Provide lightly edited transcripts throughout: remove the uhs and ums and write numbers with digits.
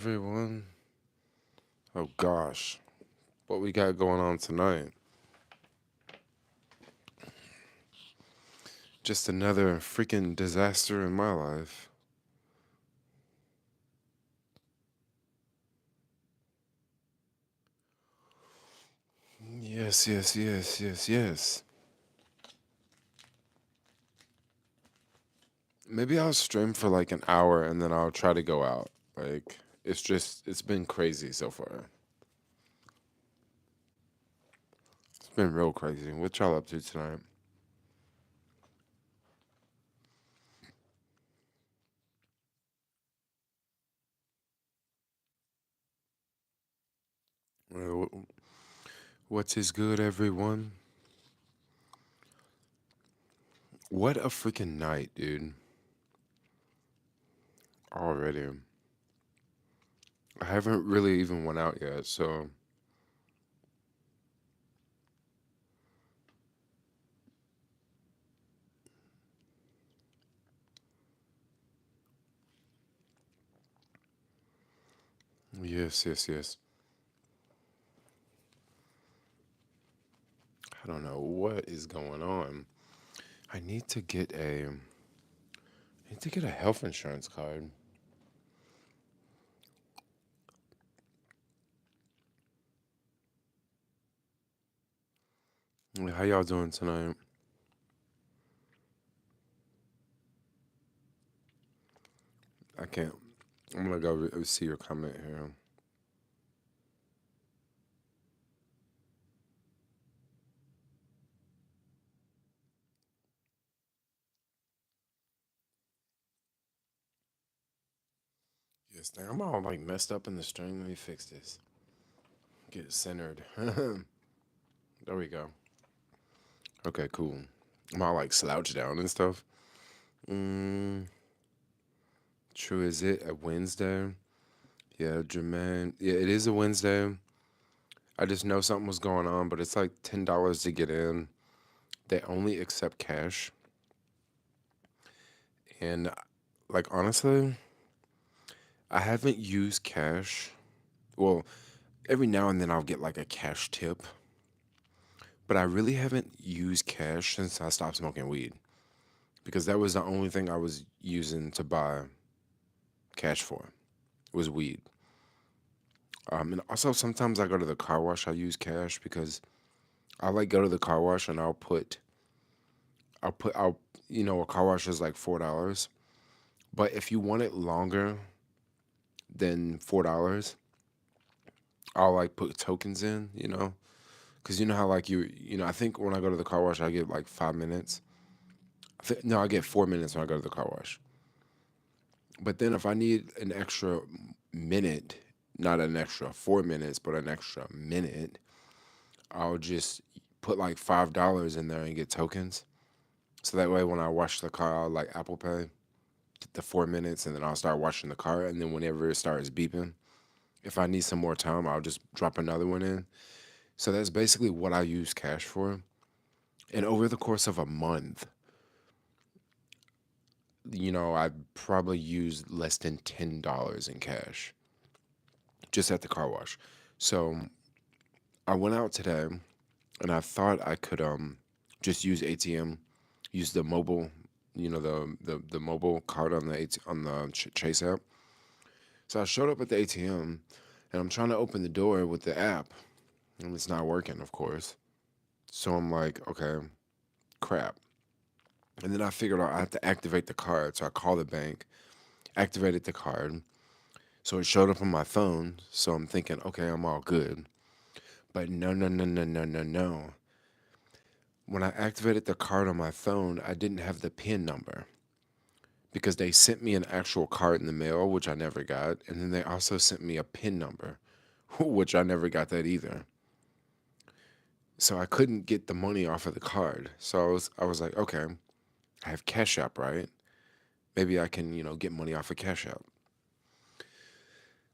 Everyone. Oh gosh, what we got going on tonight? Just another freaking disaster in my life. Yes, yes, yes, yes, yes. Maybe I'll stream for like an hour and then I'll try to go out. It's been crazy so far. It's been real crazy. What y'all up to tonight? What's is good, everyone? What a freaking night, dude. Already. I haven't really even went out yet, so yes, yes, yes. I don't know what is going on. I need to get a health insurance card. How y'all doing tonight? I can't. I'm gonna go see your comment here. Yes, dang, I'm all like messed up in the stream. Let me fix this. Get it centered. There we go. Okay, cool. I'm all like slouched down and stuff. Mm, true. Is it a Wednesday? Yeah, Jermaine. Yeah, it is a Wednesday. I just know something was going on, but it's like $10 to get in. They only accept cash, and like honestly, I haven't used cash. Well, every now and then I'll get like a cash tip, but I really haven't used cash since I stopped smoking weed because that was the only thing I was using to buy cash for was weed. And also sometimes I go to the car wash. I use cash because I like go to the car wash and I'll a car wash is like $4, but if you want it longer than $4, I'll like put tokens in. Because you know how like I think when I go to the car wash, I get like 5 minutes. No, I get 4 minutes when I go to the car wash. But then if I need an extra minute, not an extra 4 minutes, but an extra minute, I'll just put like $5 in there and get tokens. So that way, when I wash the car, I'll like Apple Pay, get the 4 minutes, and then I'll start washing the car. And then whenever it starts beeping, if I need some more time, I'll just drop another one in. So that's basically what I use cash for. And over the course of a month, I probably used less than $10 in cash just at the car wash. So I went out today and I thought I could just use ATM, use the mobile, the mobile card on the Chase app. So I showed up at the ATM and I'm trying to open the door with the app and it's not working, of course. So I'm like, okay, crap. And then I figured out I have to activate the card. So I called the bank, activated the card. So it showed up on my phone. So I'm thinking, okay, I'm all good. But no, no, no, no, no, no, no. When I activated the card on my phone, I didn't have the PIN number because they sent me an actual card in the mail, which I never got. And then they also sent me a PIN number, which I never got that either. So I couldn't get the money off of the card. So I was like, okay, I have CashApp, right? Maybe I can, get money off of CashApp.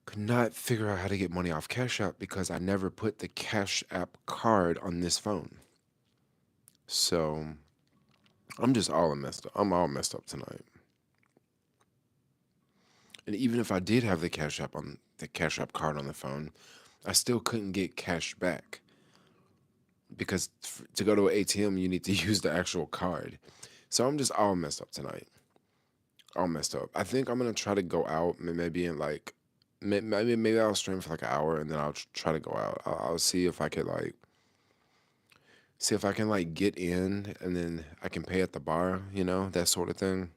Could not figure out how to get money off Cash App because I never put the Cash App card on this phone. So I'm just all messed up. I'm all messed up tonight. And even if I did have the Cash App card on the phone, I still couldn't get cash back because to go to an ATM, you need to use the actual card. So I'm just all messed up tonight. All messed up. I think I'm gonna try to go out, maybe in like, maybe I'll stream for like an hour and then I'll try to go out. I'll see if I could like see if I can like get in and then I can pay at the bar, that sort of thing.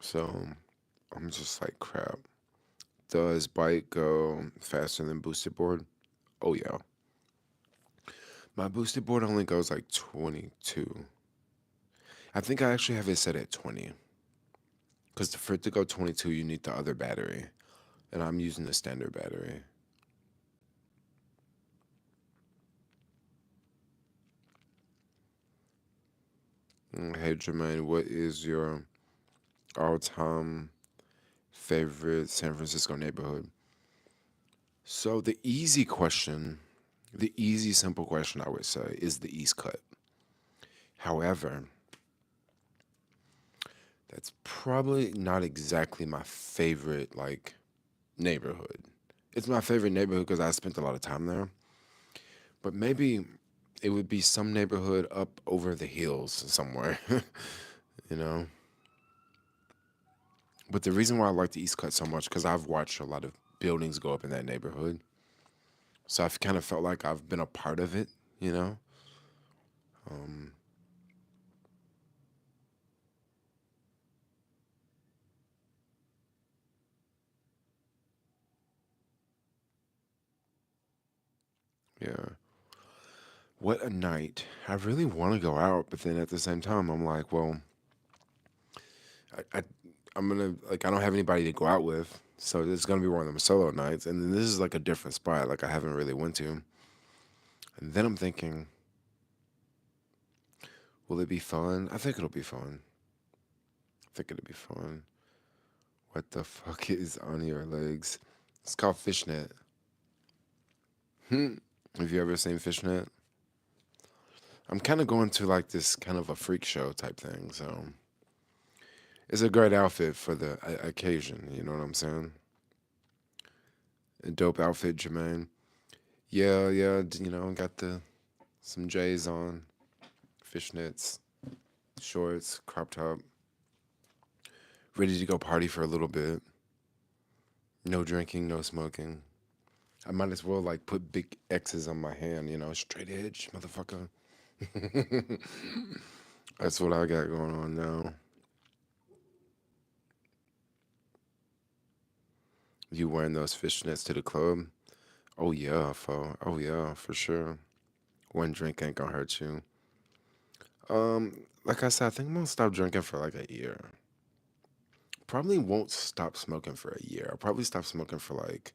So I'm just like crap. Does bike go faster than boosted board? Oh yeah. My boosted board only goes like 22. I think I actually have it set at 20. Because for it to go 22, you need the other battery. And I'm using the standard battery. Hey Jermaine, what is your all-time favorite San Francisco neighborhood? So the easy, simple question I would say is the East Cut. However, that's probably not exactly my favorite like neighborhood. It's my favorite neighborhood because I spent a lot of time there. But maybe it would be some neighborhood up over the hills somewhere, you know. But the reason why I like the East Cut so much because I've watched a lot of buildings go up in that neighborhood, so I've kind of felt like I've been a part of it, you know. Um, yeah. What a night! I really want to go out, but then at the same time, I'm like, well, I, I I'm gonna like I don't have anybody to go out with, so this is gonna be one of them solo nights, and then this is like a different spot, like I haven't really went to, and then I'm thinking, will it be fun? I think it'll be fun. I think it'll be fun. What the fuck is on your legs? It's called fishnet. Hmm. Have you ever seen fishnet? I'm kind of going to like this kind of a freak show type thing, so it's a great outfit for the occasion. You know what I'm saying? A dope outfit, Jermaine. Yeah, yeah. Got the some J's on, fishnets, shorts, crop top. Ready to go party for a little bit. No drinking, no smoking. I might as well like put big X's on my hand. Straight edge, motherfucker. That's what I got going on now. You wearing those fishnets to the club? Oh yeah, for sure. One drink ain't gonna hurt you. Like I said, I think I'm gonna stop drinking for like a year. Probably won't stop smoking for a year. I'll probably stop smoking for like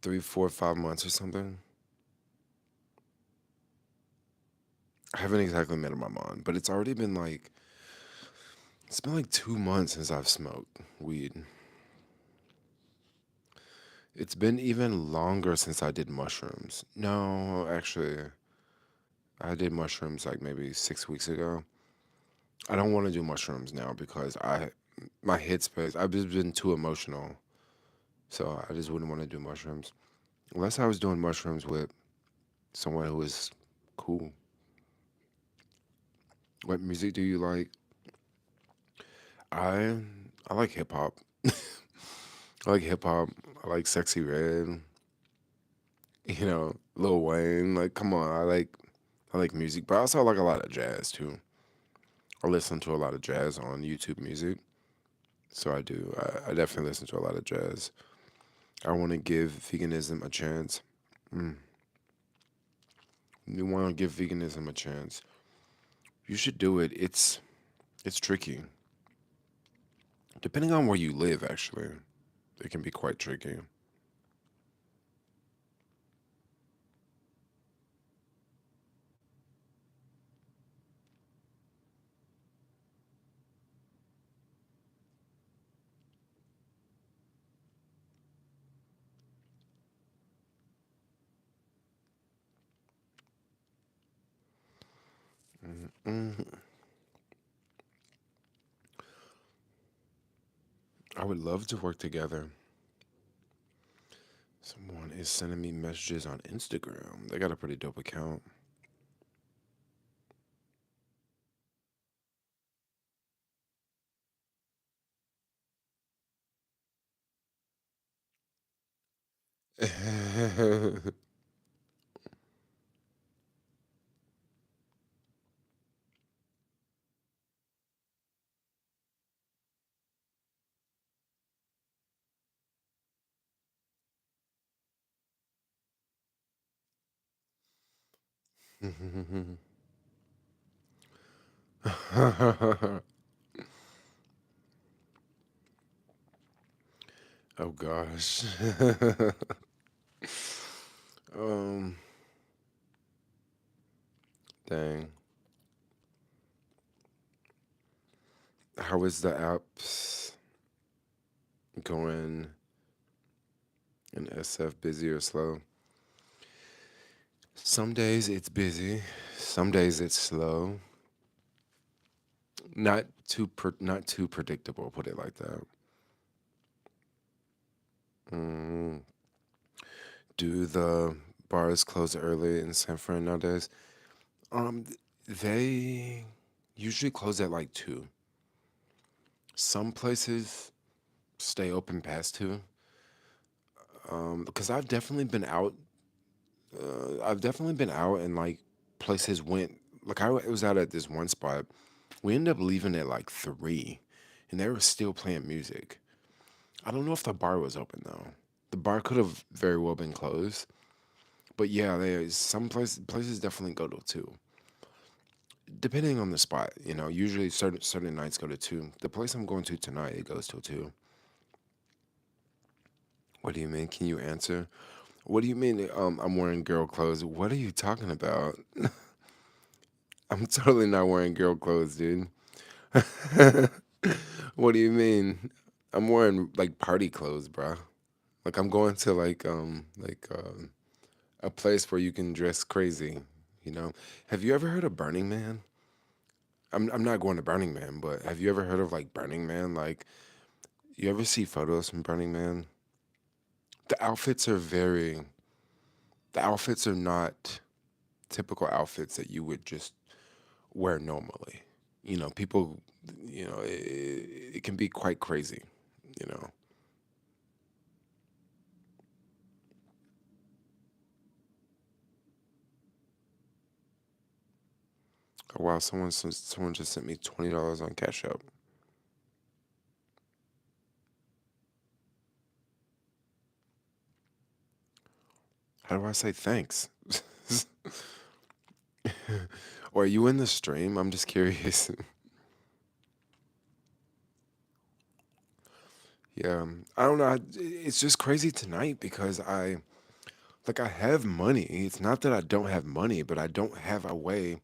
3, 4, 5 months or something. I haven't exactly made up my mind, but it's been like 2 months since I've smoked weed. It's been even longer since I did mushrooms. No, actually, I did mushrooms like maybe 6 weeks ago. I don't want to do mushrooms now because my headspace, I've just been too emotional. So I just wouldn't want to do mushrooms. Unless I was doing mushrooms with someone who was cool. What music do you like? I I like hip hop. I like hip hop. I like Sexy Red. Lil Wayne. Like, come on. I like music, but I also like a lot of jazz too. I listen to a lot of jazz on YouTube Music, so I do. I definitely listen to a lot of jazz. I want to give veganism a chance. Mm. You want to give veganism a chance? You should do it. It's tricky. Depending on where you live, actually, it can be quite tricky. Mm. I would love to work together. Someone is sending me messages on Instagram. They got a pretty dope account. Oh gosh. um, dang. How is the apps going in SF? Busy or slow? Some days it's busy. Some days it's slow. Not too predictable. Put it like that. Mm. Do the bars close early in San Fran nowadays? They usually close at like 2. Some places stay open past 2. Because I've definitely been out and like places went like I was out at this one spot. We ended up leaving at like 3, and they were still playing music. I don't know if the bar was open though. The bar could have very well been closed. But yeah, there's some places definitely go to 2. Depending on the spot, usually certain nights go to 2. The place I'm going to tonight, it goes till 2. What do you mean? Can you answer? What do you mean? I'm wearing girl clothes. What are you talking about? I'm totally not wearing girl clothes, dude. What do you mean? I'm wearing like party clothes, bro. Like I'm going to a place where you can dress crazy. Have you ever heard of Burning Man? I'm not going to Burning Man, but have you ever heard of like Burning Man? Like you ever see photos from Burning Man? The outfits are very. The outfits are not typical outfits that you would just wear normally. People. It can be quite crazy. You know. Oh, wow, someone just sent me $20 on CashApp. How do I say thanks? Or are you in the stream? I'm just curious. Yeah, I don't know. It's just crazy tonight because I have money. It's not that I don't have money, but I don't have a way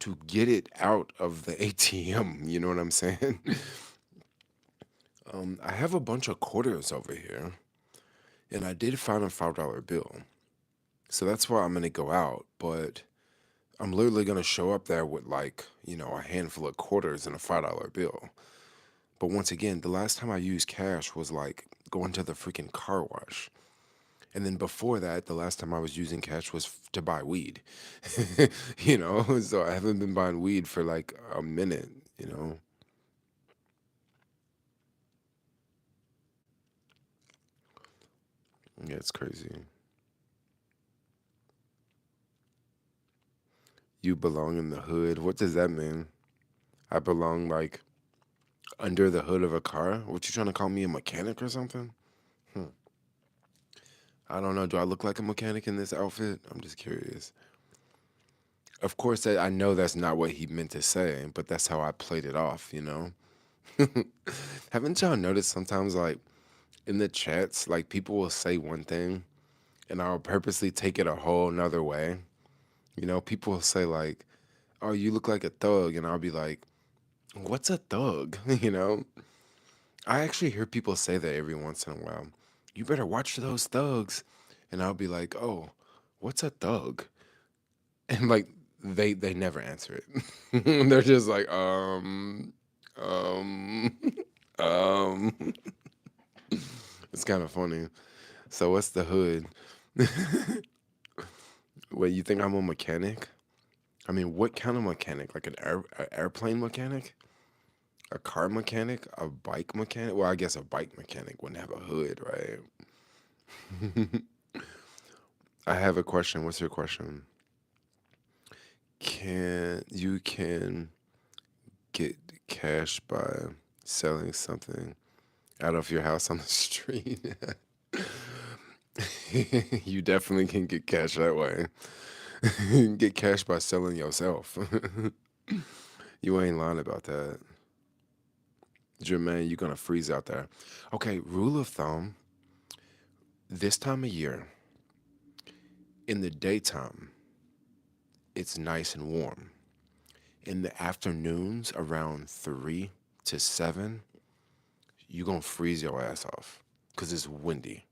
to get it out of the ATM. You know what I'm saying? I have a bunch of quarters over here, and I did find a $5 bill. So that's why I'm gonna go out, but I'm literally gonna show up there with like, a handful of quarters and a $5 bill. But once again, the last time I used cash was like going to the freaking car wash. And then before that, the last time I was using cash was to buy weed. So I haven't been buying weed for like a minute. Yeah, it's crazy. You belong in the hood. What does that mean? I belong like under the hood of a car? What you trying to call me a mechanic or something? Hmm. I don't know. Do I look like a mechanic in this outfit? I'm just curious. Of course, I know that's not what he meant to say, but that's how I played it off? Haven't y'all noticed sometimes, like, in the chats, like, people will say one thing and I'll purposely take it a whole nother way? People will say, like, oh, you look like a thug. And I'll be like, what's a thug? I actually hear people say that every once in a while. You better watch those thugs. And I'll be like, oh, what's a thug? And like they never answer it. They're just like, um, It's kind of funny. So what's the hood? Wait, you think I'm a mechanic? I mean, what kind of mechanic? Like an airplane mechanic? A car mechanic? A bike mechanic? Well, I guess a bike mechanic wouldn't have a hood, right? I have a question. What's your question? Can get cash by selling something out of your house on the street? You definitely can get cash that way. Get cash by selling yourself. You ain't lying about that. Jermaine, you're gonna freeze out there. Okay, rule of thumb, this time of year, in the daytime, it's nice and warm. In the afternoons, around 3 to 7, you're gonna freeze your ass off because it's windy.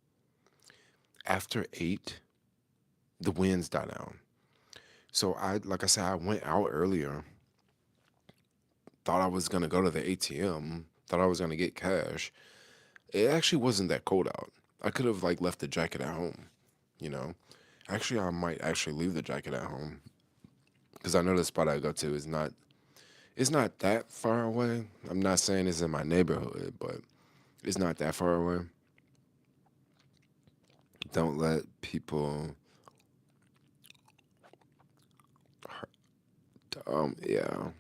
After 8, the winds die down. So like I said, I went out earlier, thought I was gonna go to the ATM, thought I was gonna get cash. It actually wasn't that cold out. I could have like left the jacket at home, you know. Actually, I might actually leave the jacket at home because I know the spot I go to is not. It's not that far away. I'm not saying it's in my neighborhood, but it's not that far away. Don't let people. Yeah.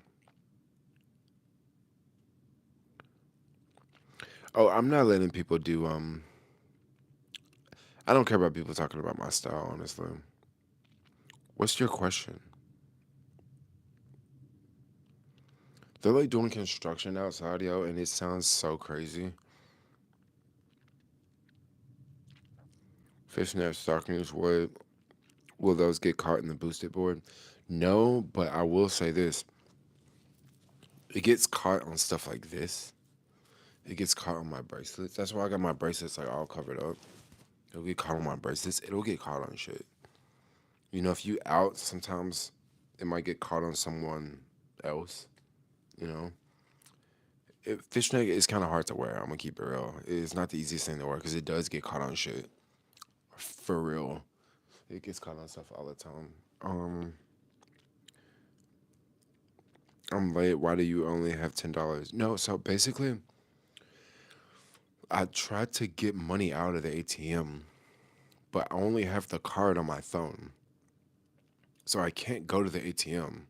Oh, I'm not letting people do. I don't care about people talking about my style. Honestly, what's your question? They're like doing construction outside, yo, and it sounds so crazy. Fishnet stockings, will those get caught in the boosted board? No, but I will say this: it gets caught on stuff like this. It gets caught on my bracelets. That's why I got my bracelets like all covered up. It'll get caught on my bracelets. It'll get caught on shit. You know, if you out, sometimes it might get caught on someone else. You know, fishnet is kind of hard to wear. I'm gonna keep it real. It's not the easiest thing to wear because it does get caught on shit. For real, it gets caught on stuff all the time. Um, I'm late. Why do you only have $10? No, so basically, I tried to get money out of the ATM, but I only have the card on my phone, so I can't go to the ATM.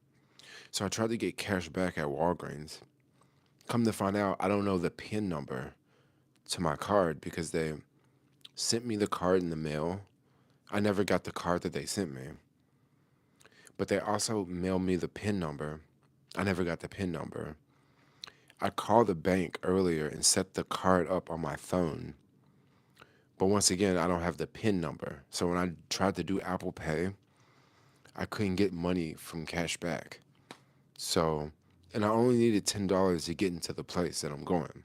So I tried to get cash back at Walgreens. Come to find out, I don't know the PIN number to my card because they sent me the card in the mail. I never got the card that they sent me, but they also mailed me the PIN number. I never got the PIN number. I called the bank earlier and set the card up on my phone, but once again, I don't have the PIN number. So when I tried to do Apple Pay, I couldn't get money from cash back. So, and I only needed $10 to get into the place that I'm going.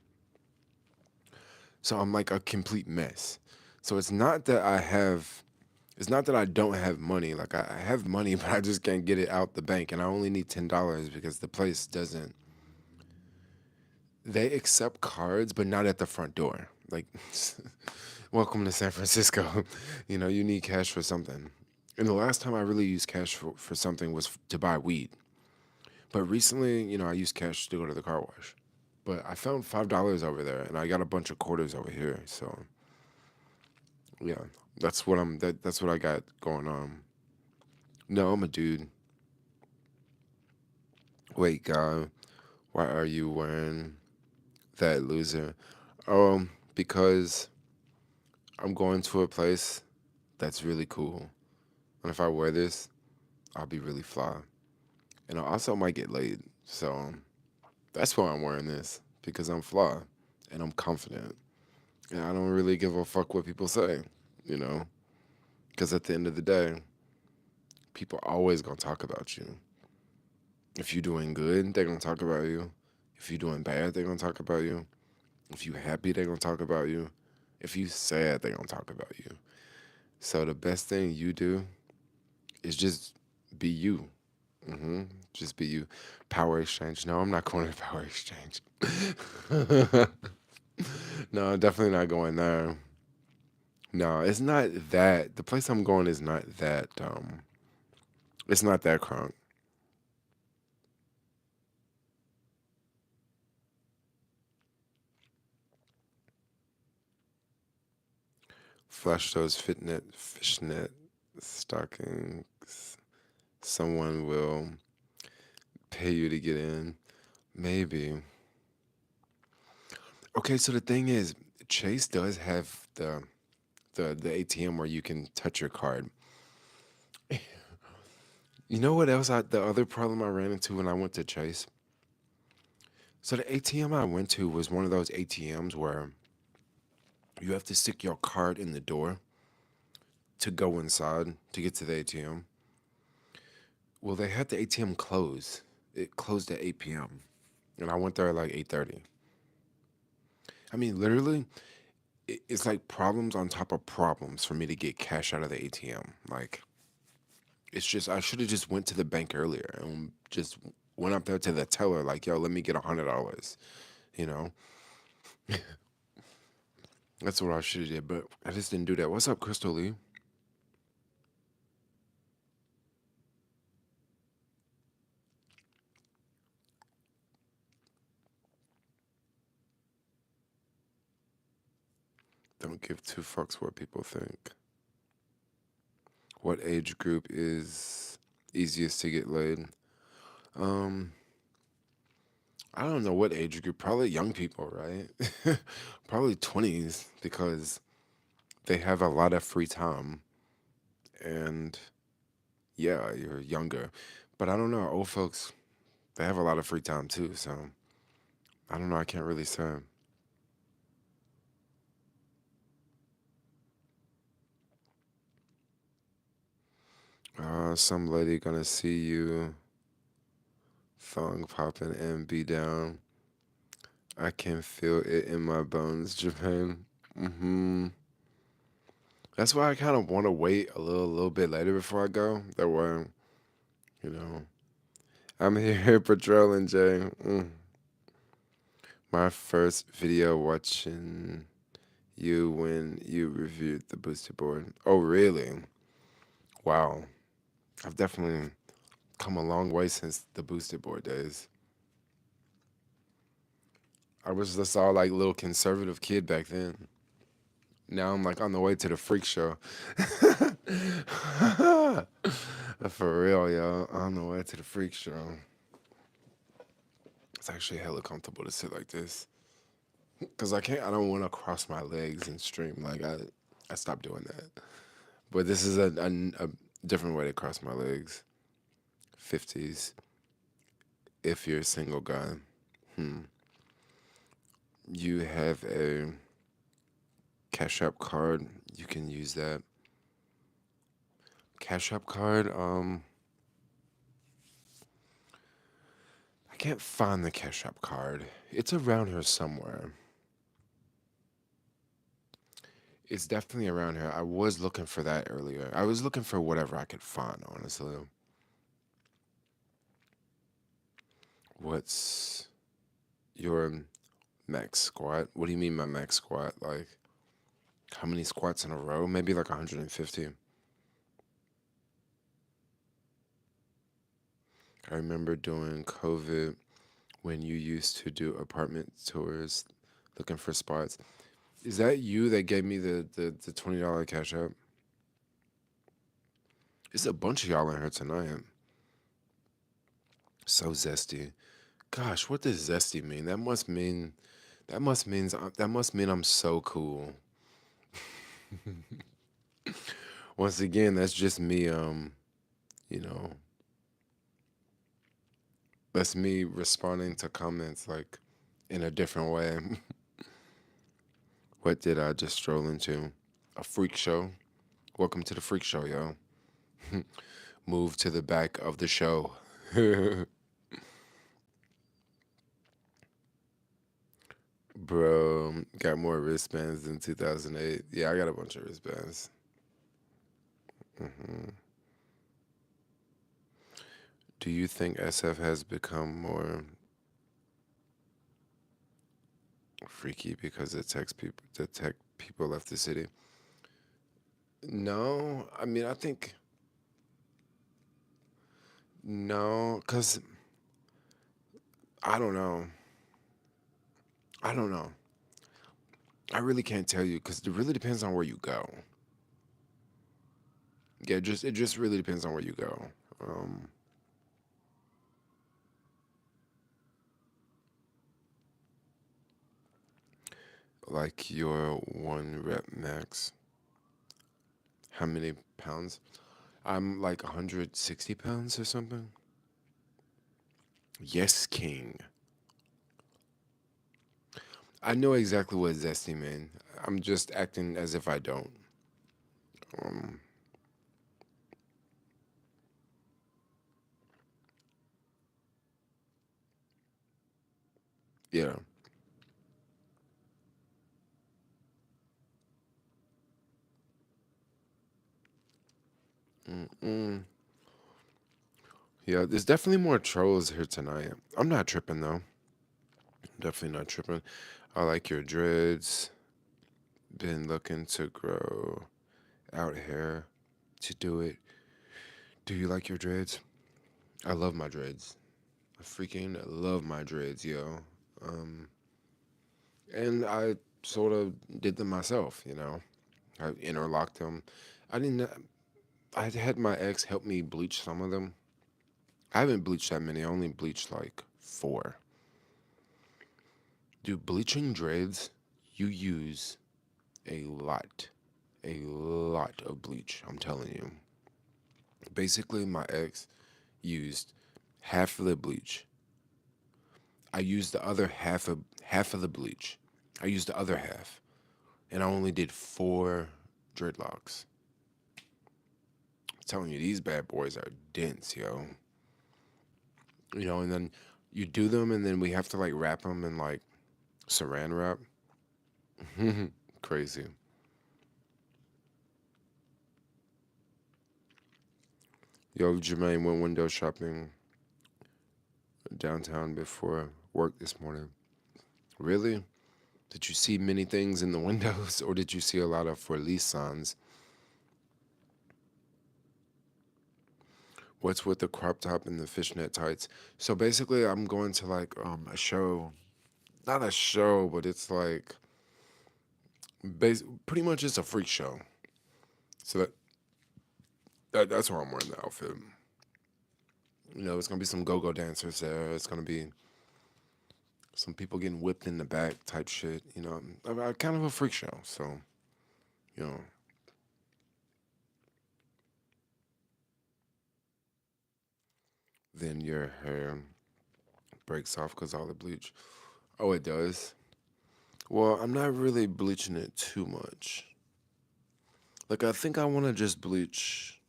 So I'm like a complete mess. So it's not that I don't have money. Like I have money, but I just can't get it out the bank, and I only need $10 because the place doesn't. They accept cards, but not at the front door. Like, welcome to San Francisco. You know, you need cash for something. And the last time I really used cash for something was to buy weed. But recently, you know, I used cash to go to the car wash. But I found $5 over there, and I got a bunch of quarters over here. So yeah, that's what I got going on. No, I'm a dude. Wait, God, why are you wearing that, loser? Because I'm going to a place that's really cool, and if I wear this, I'll be really fly, and I also might get laid. So that's why I'm wearing this because I'm fly, and I'm confident, and I don't really give a fuck what people say, you know. Because at the end of the day, people always gonna talk about you. If you're doing good, they're gonna talk about you. If you're doing bad, they're gonna talk about you. If you happy, they're gonna talk about you. If you sad, they're gonna talk about you. So the best thing you do is just be you. Just be you. Power exchange. No, I'm not going to power exchange. No, I'm definitely not going there. No, it's not that. The place I'm going is not that. It's not that crunk. Flush those fishnet stockings. Someone will pay you to get in. Maybe. Okay, so the thing is, Chase does have the ATM where you can touch your card. You know what else? The other problem I ran into when I went to Chase. So the ATM I went to was one of those ATMs where you have to stick your card in the door to go inside to get to the ATM. Well, they had the ATM close. It closed at 8 p.m. and I went there at like 8:30. I mean, literally, it's like problems on top of problems for me to get cash out of the ATM. Like, it's just I should have just went to the bank earlier and just went up there to the teller like, yo, let me get $100. You know, that's what I should have did, but I just didn't do that. What's up, Crystal Lee? Don't give two fucks what people think. What age group is easiest to get laid? Um, I don't know what age group. Probably young people, right? Probably 20s because they have a lot of free time and yeah, you're younger. But I don't know, old folks, they have a lot of free time too, so I don't know, I can't really say. Some lady gonna see you thong popping and be down. I can feel it in my bones, Japan. Hmm. That's why I kind of want to wait a little bit later before I go. That way, you know, I'm here patrolling, Jay. My first video watching you when you reviewed the booster board. Oh, really? Wow. I've definitely come a long way since the booster board days. I was just all like little conservative kid back then. Now I'm like on the way to the freak show. For real, yo. On the way to the freak show. It's actually hella comfortable to sit like this. Cause I don't want to cross my legs and stream. Like I stopped doing that. But this is a different way to cross my legs. 50s. If you're a single guy, hmm. You have a CashApp card. You can use that. CashApp card. I can't find the CashApp card. It's around here somewhere. It's definitely around here. I was looking for that earlier. I was looking for whatever I could find, honestly. What's your max squat? What do you mean my max squat? Like how many squats in a row? Maybe like 150. I remember doing COVID when you used to do apartment tours looking for spots. Is that you that gave me the $20 cash app? It's a bunch of y'all in here tonight. So zesty. Gosh, what does zesty mean? That must mean I'm so cool. Once again, that's just me you know, that's me responding to comments like in a different way. What did I just stroll into? A freak show. Welcome to the freak show, yo. Move to the back of the show. Bro, got more wristbands than 2008. Yeah, I got a bunch of wristbands. Hmm. Do you think SF has become more freaky because the tech people left the city? No, I mean, I think no, cause I don't know. I don't know. I really can't tell you because it really depends on where you go. Yeah, just it just really depends on where you go. Um, like your one rep max. How many pounds? I'm like 160 pounds or something. Yes, King. I know exactly what zesty mean. I'm just acting as if I don't. Um, yeah. Mm-mm. Yeah, there's definitely more trolls here tonight. I'm not tripping though. Definitely not tripping. I like your dreads. Been looking to grow out hair to do it. Do you like your dreads? I love my dreads. I freaking love my dreads, yo. Um, and I sort of did them myself, you know. I interlocked them. I didn't. I had my ex help me bleach some of them. I haven't bleached that many. I only bleached like four. Dude, bleaching dreads, you use a lot of bleach. I'm telling you. Basically, my ex used half of the bleach. I used the other half of the bleach. I used the other half, and I only did four dreadlocks. I'm telling you, these bad boys are dense, yo. You know, and then you do them, and then we have to like wrap them in like saran wrap. Crazy. Yo, Jermaine went window shopping downtown before work this morning. Really? Did you see many things in the windows, or did you see a lot of for lease signs? What's with the crop top and the fishnet tights? So basically, I'm going to like a show, not a show, but it's like pretty much it's a freak show. So that's why I'm wearing the outfit. You know, it's gonna be some go-go dancers there. It's gonna be some people getting whipped in the back type shit. You know, kind of a freak show. So you know, then your hair breaks off because all the bleach. Oh, it does. Well, I'm not really bleaching it too much. Like I think I want to just bleach.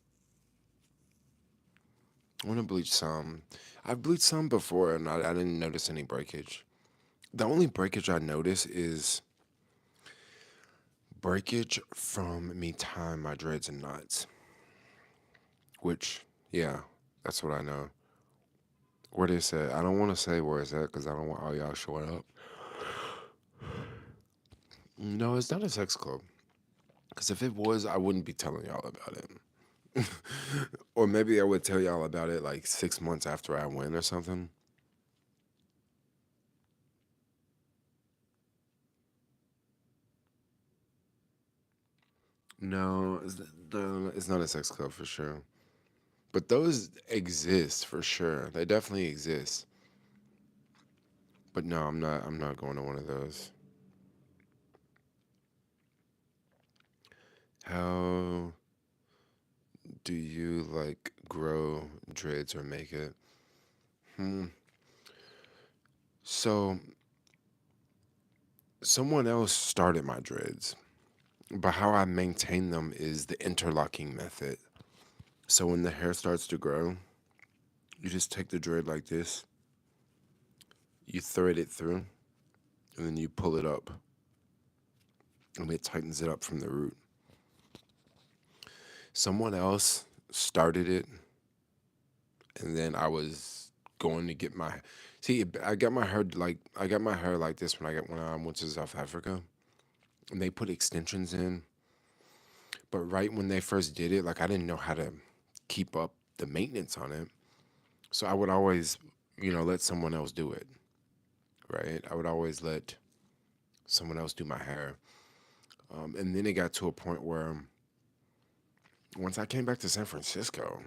I want to bleach some. I've bleached some before, and I didn't notice any breakage. The only breakage I notice is breakage from me tying my dreads in knots. Which, yeah, that's what I know. Where they said, I don't want to say where it's at because I don't want all y'all showing up. No, it's not a sex club. Because if it was, I wouldn't be telling y'all about it. Or maybe I would tell y'all about it like 6 months after I win or something. No, it's not a sex club for sure. But those exist for sure. They definitely exist. But no, I'm not. I'm not going to one of those. How do you like grow dreads or make it? Hmm. So someone else started my dreads, but how I maintain them is the interlocking method. So when the hair starts to grow, you just take the dread like this, you thread it through, and then you pull it up, and it tightens it up from the root. Someone else started it, and then I was going to get my. See, I got my hair like this when I went to South Africa, and they put extensions in. But right when they first did it, like I didn't know how to keep up the maintenance on it. So I would always, let someone else do it, right? I would always let someone else do my hair. And then it got to a point where once I came back to San Francisco,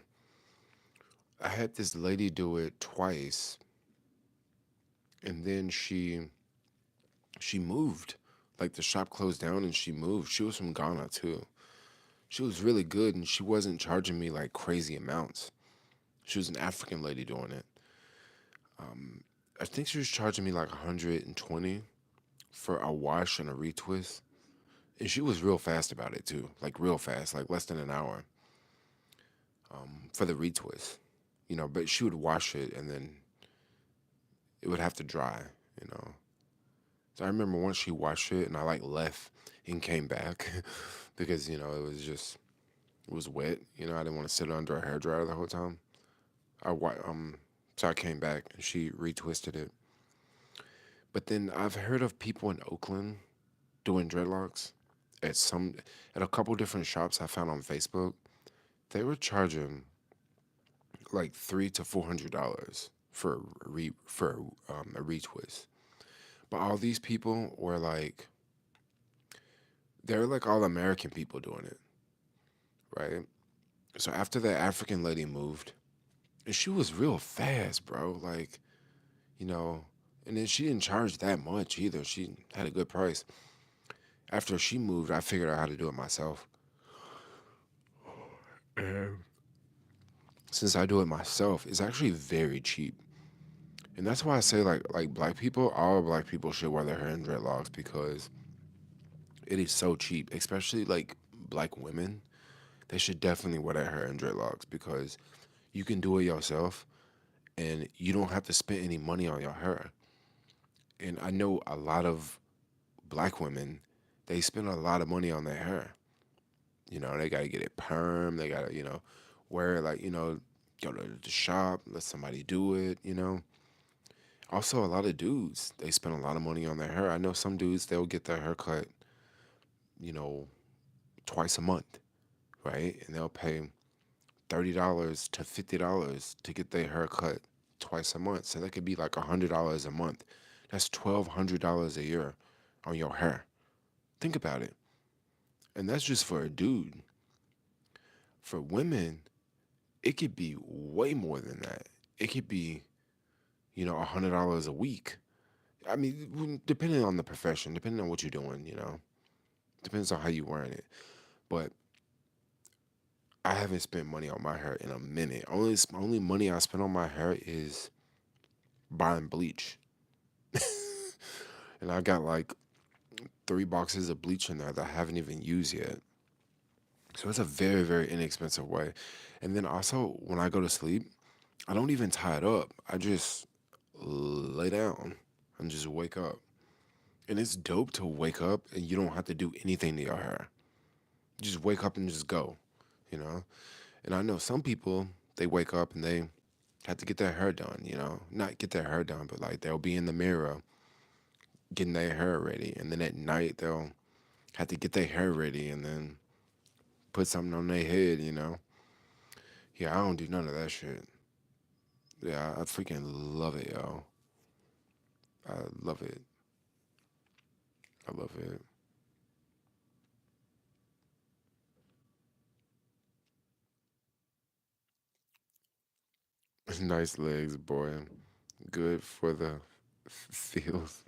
I had this lady do it twice, and then she moved. Like the shop closed down and she moved. She was from Ghana too. She was really good and she wasn't charging me like crazy amounts. She was an African lady doing it. I think she was charging me like 120 for a wash and a retwist. And she was real fast about it too. Like real fast, like less than an hour for the retwist. But she would wash it and then it would have to dry, you know. So I remember once she washed it and I like left and came back because, it was wet. I didn't want to sit under a hair dryer the whole time. I wa- um so I came back and she retwisted it. But then I've heard of people in Oakland doing dreadlocks at some at a couple different shops I found on Facebook. They were charging like $300 to $400 for a retwist. But all these people were like they're like all American people doing it, right? So after that African lady moved, and she was real fast, bro. Like, you know, and then she didn't charge that much either. She had a good price. After she moved, I figured out how to do it myself. And since I do it myself, it's actually very cheap. And that's why I say like black people, all black people should wear their hair in dreadlocks because it is so cheap, especially like black women. They should definitely wear their hair in dreadlocks because you can do it yourself and you don't have to spend any money on your hair. And I know a lot of black women, they spend a lot of money on their hair. They gotta get it perm, they gotta, wear it like, go to the shop, let somebody do it. Also a lot of dudes, they spend a lot of money on their hair. I know some dudes they'll get their hair cut, you know, twice a month, right? And they'll pay $30 to $50 to get their hair cut twice a month. So that could be like $100 a month. That's $1,200 a year on your hair. Think about it. And that's just for a dude. For women, it could be way more than that. It could be, $100 a week. I mean, depending on the profession, depending on what you're doing. Depends on how you're wearing it. But I haven't spent money on my hair in a minute. Only money I spend on my hair is buying bleach. And I got like 3 boxes of bleach in there that I haven't even used yet. So it's a very, very inexpensive way. And then also, when I go to sleep, I don't even tie it up. I just lay down and just wake up. And it's dope to wake up and you don't have to do anything to your hair. You just wake up and just go, you know? And I know some people, they wake up and they have to get their hair done. Not get their hair done, but like they'll be in the mirror getting their hair ready. And then at night, they'll have to get their hair ready and then put something on their head. Yeah, I don't do none of that shit. Yeah, I freaking love it, yo. I love it. I love it. Nice legs, boy. Good for the feels.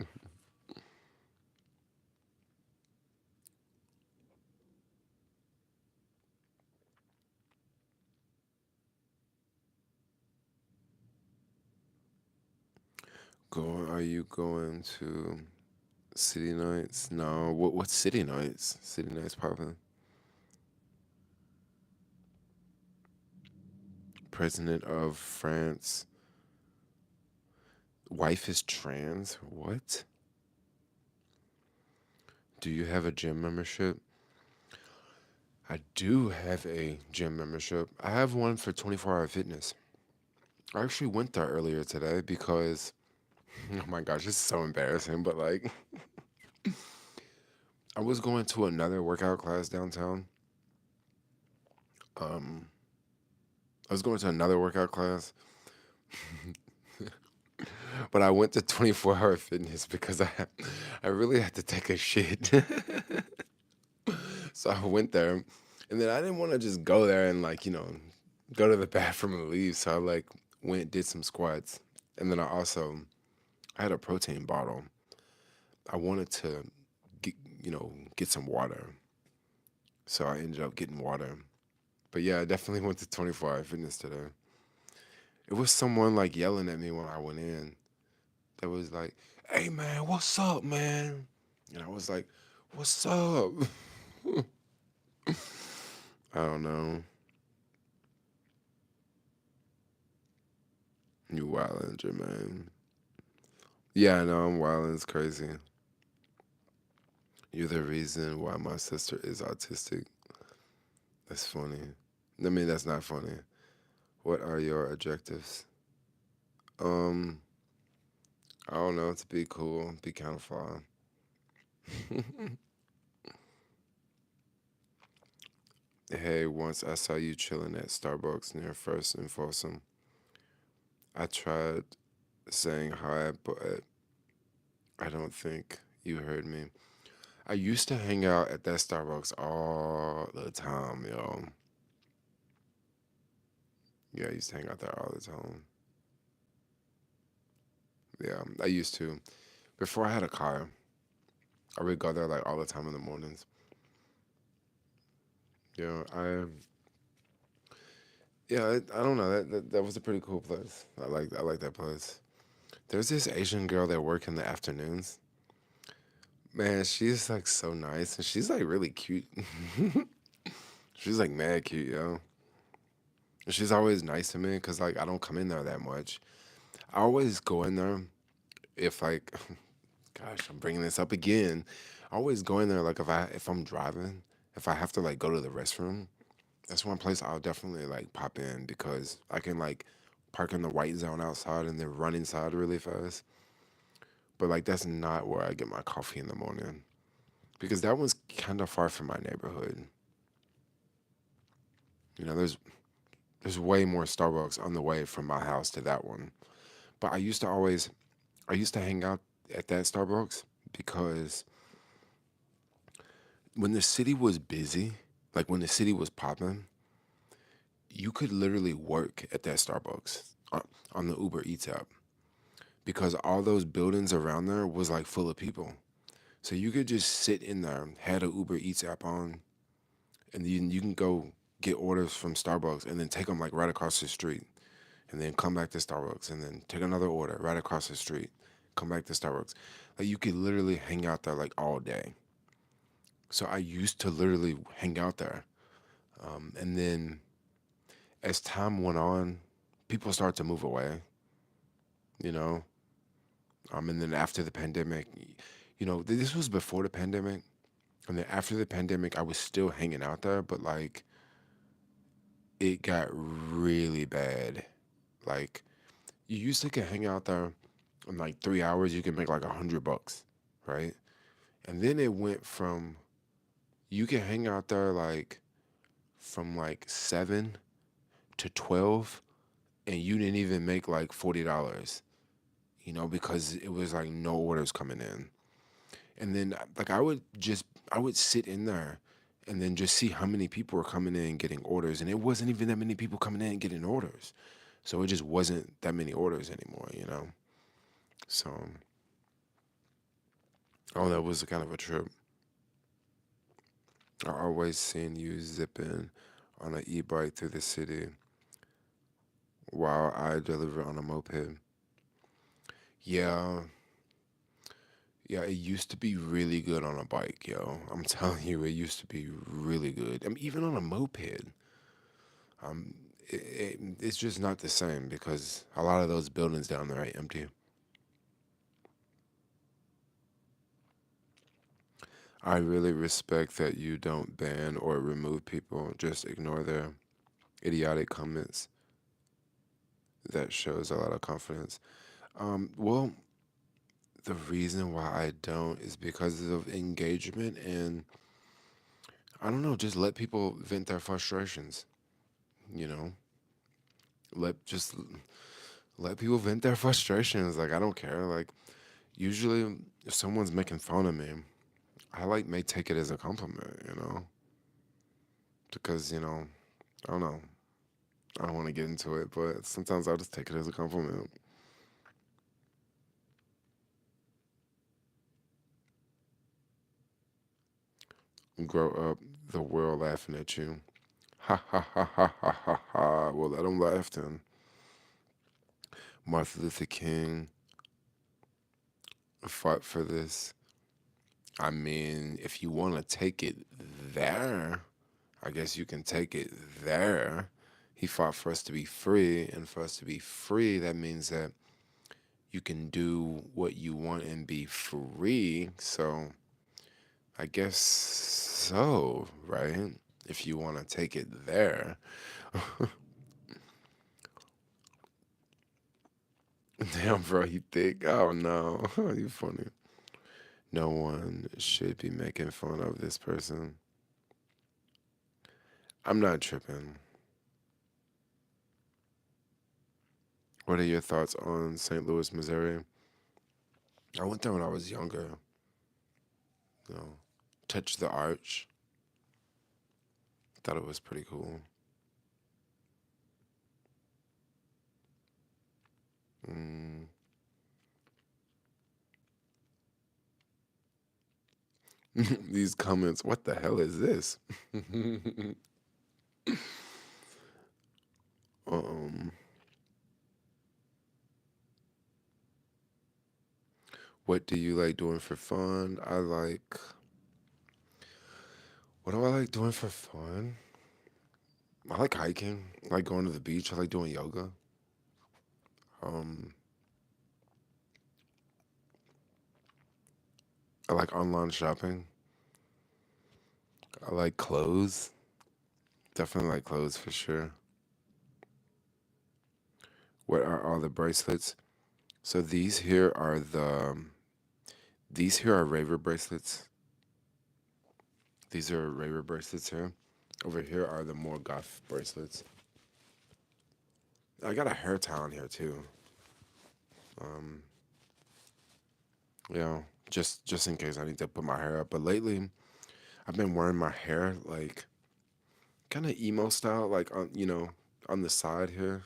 Are you going to city nights? No. What's city nights? City nights popping. President of France. Wife is trans. What? Do you have a gym membership? I do have a gym membership. I have one for 24-hour fitness. I actually went there earlier today because, oh my gosh, it's so embarrassing, but like, I was going to another workout class downtown Um, I was going to another workout class, but I went to 24-hour fitness because I really had to take a shit. So I went there, and then I didn't want to just go there and like go to the bathroom and leave. So I like went did some squats, and then I had a protein bottle. I wanted to get get some water, so I ended up getting water. But yeah, I definitely went to 24-hour fitness today. It was someone like yelling at me when I went in. That was like, "Hey man, what's up, man?" And I was like, "What's up?" I don't know. You wildin', Jermaine. Yeah, I know I'm wildin'. It's crazy. You're the reason why my sister is autistic. That's funny. I mean, that's not funny. What are your objectives? Um, I don't know. To be cool, be kind of fly. Hey, once I saw you chilling at Starbucks near First and Folsom. I tried saying hi, but I don't think you heard me. I used to hang out at that Starbucks all the time, yo. Yeah, I used to hang out there all the time. Yeah, I used to. Before I had a car, I would go there like all the time in the mornings. Yeah, I don't know. That was a pretty cool place. I like that place. There's this Asian girl that work in the afternoons. Man, she's like so nice and she's like really cute. She's like mad cute, yo. And she's always nice to me because like I don't come in there that much. I always go in there if like, gosh, I'm bringing this up again. I always go in there like if I'm driving, if I have to like go to the restroom, that's one place I'll definitely like pop in because I can like park in the white zone outside and then run inside really fast. But like that's not where I get my coffee in the morning because that one's kind of far from my neighborhood. You know, there's way more Starbucks on the way from my house to that one. But I used to hang out at that Starbucks because when the city was busy, like when the city was popping, you could literally work at that Starbucks on the Uber Eats app because all those buildings around there was like full of people. So you could just sit in there, had a Uber Eats app on, and you can go get orders from Starbucks and then take them like right across the street and then come back to Starbucks and then take another order right across the street, come back to Starbucks. Like you could literally hang out there like all day. So I used to literally hang out there. And then as time went on, people started to move away, you know. And then after the pandemic, this was before the pandemic. And then after the pandemic, I was still hanging out there, but like it got really bad. Like you used to can hang out there in like 3 hours, you can make like $100, right? And then it went from you can hang out there like from like 7 to 12, and you didn't even make like $40, because it was like no orders coming in. And then like I would sit in there and then just see how many people were coming in and getting orders, and it wasn't even that many people coming in and getting orders. So it just wasn't that many orders anymore. So oh, that was kind of a trip. I always seen you zipping on an e-bike through the city while I deliver on a moped. Yeah, yeah, it used to be really good on a bike, yo. I'm telling you, it used to be really good. I mean, even on a moped, um, it's just not the same because a lot of those buildings down there are empty. I really respect that you don't ban or remove people, just ignore their idiotic comments. That shows a lot of confidence. Well, the reason why I don't is because of engagement and I don't know, just let people vent their frustrations. you know, just let people vent their frustrations. Like I don't care. Like usually if someone's making fun of me, I like may take it as a compliment, because I don't know. I don't want to get into it, but sometimes I'll just take it as a compliment. Grow up, the world laughing at you. Ha ha ha ha ha ha ha. Well, let them laugh then. Martin Luther King fought for this. I mean, if you want to take it there, I guess you can take it there. He fought for us to be free, and for us to be free, that means that you can do what you want and be free. So I guess so, right? If you want to take it there. Damn, bro, you think? Oh no, you funny. No one should be making fun of this person. I'm not tripping. What are your thoughts on St. Louis, Missouri? I went there when I was younger. You know, touched the arch. Thought it was pretty cool. Mm. These comments. What the hell is this? um, what do you like doing for fun? What do I like doing for fun? I like hiking. I like going to the beach. I like doing yoga. Um, I like online shopping. I like clothes. Definitely like clothes for sure. What are all the bracelets? So these here are raver bracelets. These are raver bracelets here. Over here are the more goth bracelets. I got a hair tie on here too. Um, yeah, just in case I need to put my hair up. But lately, I've been wearing my hair like kind of emo style, like on the side here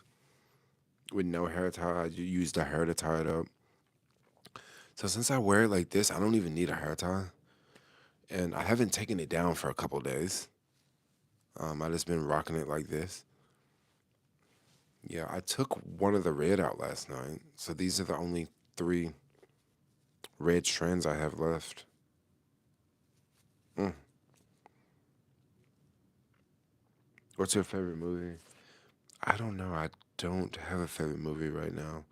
with no hair tie. I use the hair to tie it up. So since I wear it like this, I don't even need a hair tie, and I haven't taken it down for a couple days. I just been rocking it like this. Yeah, I took one of the red out last night, so these are the only three red strands I have left. Mm. What's your favorite movie? I don't know. I don't have a favorite movie right now.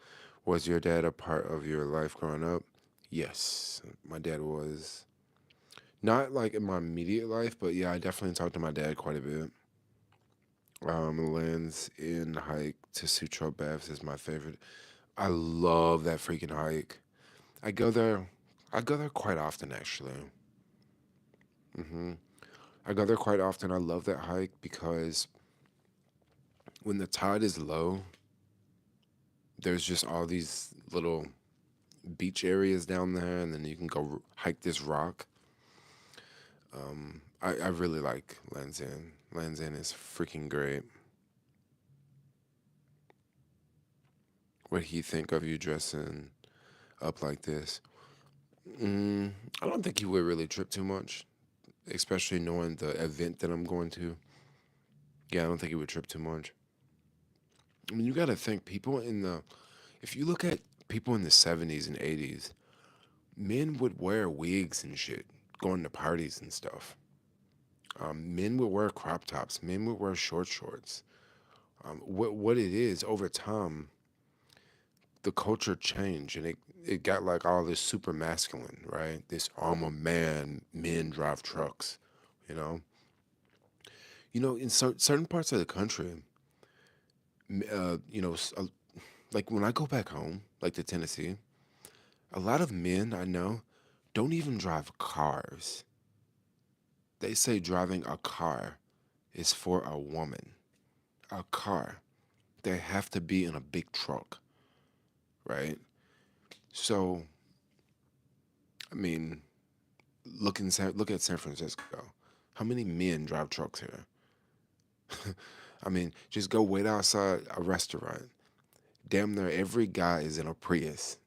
Was your dad a part of your life growing up? Yes, my dad was. Not like in my immediate life, but yeah, I definitely talked to my dad quite a bit. Lands in hike to Sutro Baths is my favorite. I love that freaking hike. I go there. I go there quite often, actually. I go there quite often. I love that hike because when the tide is low, there's just all these little beach areas down there, and then you can go hike this rock. I really like Lands End. Lands End is freaking great. What do you think of you dressing up like this? Mm, I don't think he would really trip too much, especially knowing the event that I'm going to. Yeah, I don't think he would trip too much. I mean, you got to think if you look at people in the 70s and 80s, men would wear wigs and shit, going to parties and stuff. Men would wear crop tops. Men would wear short shorts. What it is over time, the culture changed and it got like all this super masculine, right? This I'm a man, men drive trucks, you know. In certain parts of the country, like when I go back home, like to Tennessee, a lot of men I know don't even drive cars. They say driving a car is for a woman. a car, they have to be in a big truck, right? So, I mean, look at San Francisco. How many men drive trucks here? I mean, just go wait outside a restaurant. Damn near every guy is in a Prius.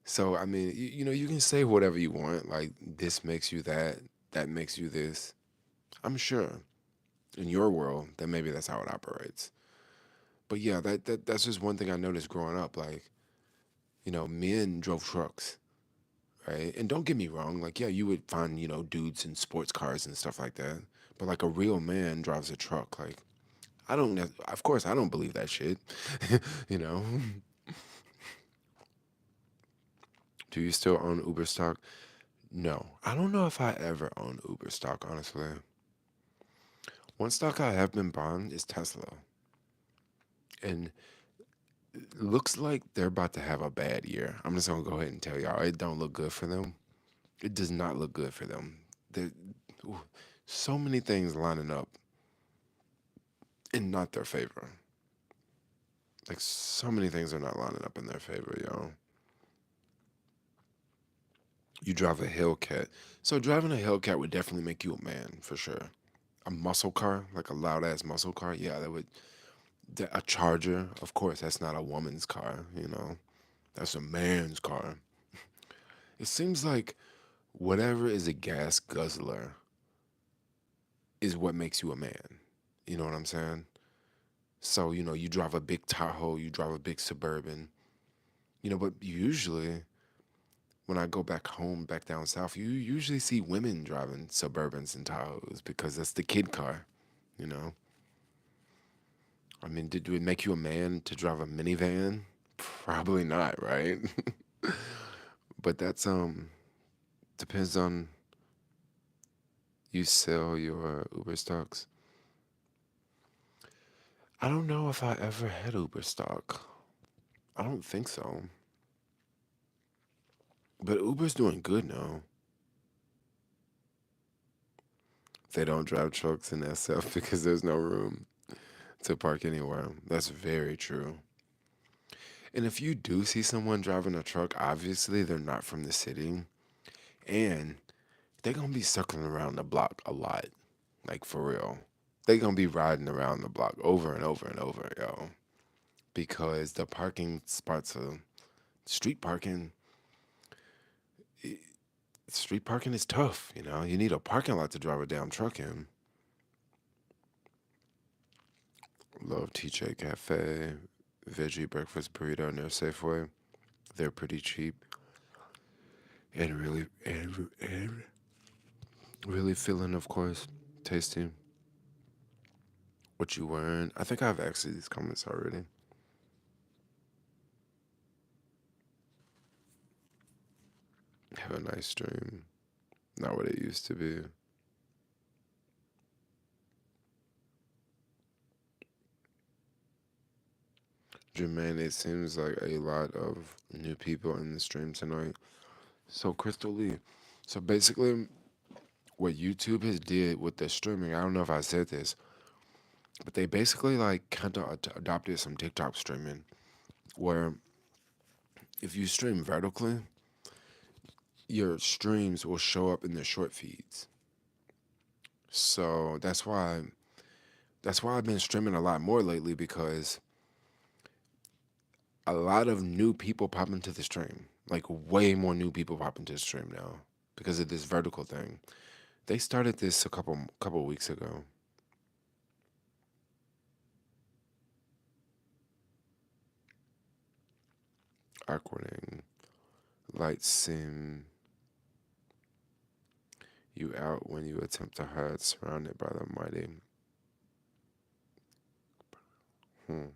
So, I mean, you can say whatever you want, like this makes you that, that makes you this. I'm sure in your world that maybe that's how it operates. But yeah, that's just one thing I noticed growing up. Like, men drove trucks, right? And don't get me wrong, like, yeah, you would find, dudes in sports cars and stuff like that. But like a real man drives a truck. Like, of course, I don't believe that shit. you know? Do you still own Uber stock? No. I don't know if I ever owned Uber stock, honestly. One stock I have been buying is Tesla. And it looks like they're about to have a bad year. I'm just gonna go ahead and tell y'all, it don't look good for them. It does not look good for them. There, ooh, so many things lining up in not their favor. Like so many things are not lining up in their favor, yo. You drive a Hellcat. So driving a Hellcat would definitely make you a man for sure. A muscle car, like a loud ass muscle car, yeah, that would. A Charger, of course, that's not a woman's car. That's a man's car. It seems like whatever is a gas guzzler is what makes you a man. You know what I'm saying? So, you drive a big Tahoe, you drive a big Suburban, but usually when I go back home, back down south, you usually see women driving Suburbans and Tahoes because that's the kid car, you know? I mean, did it make you a man to drive a minivan? Probably not, right? But that's depends on you sell your Uber stocks. I don't know if I ever had Uber stock. I don't think so. But Uber's doing good now. They don't drive trucks in SF because there's no room to park anywhere. That's very true. And if you do see someone driving a truck, obviously they're not from the city. And they're going to be circling around the block a lot. Like for real. They're going to be riding around the block over and over and over, yo. Because the parking spots are street parking. i- Street parking is tough. You need a parking lot to drive a damn truck in. Love TJ Cafe, veggie breakfast burrito near Safeway. They're pretty cheap and really filling, of course. Tasty. What you wearing? I think I've actually these comments already. Have a nice stream. Not what it used to be. Jermaine, it seems like a lot of new people in the stream tonight. So Crystal Lee. So basically what YouTube has did with the streaming, I don't know if I said this, but they basically like kind of adopted some TikTok streaming where if you stream vertically, your streams will show up in the short feeds. So that's why I've been streaming a lot more lately because a lot of new people pop into the stream. Like way more new people pop into the stream now because of this vertical thing. They started this a couple weeks ago. Awkwarding. Light sim. You out when you attempt to hide, surrounded by the mighty. Hmm.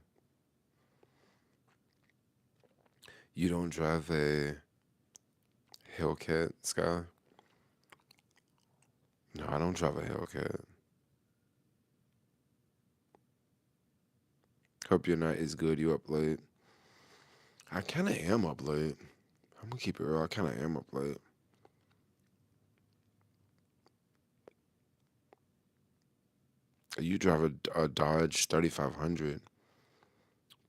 You don't drive a Hellcat, Sky? No, I don't drive a Hellcat. Hope your night is good. You up late? I kind of am up late. I'm gonna keep it real. I kind of am up late. You drive a Dodge 3500.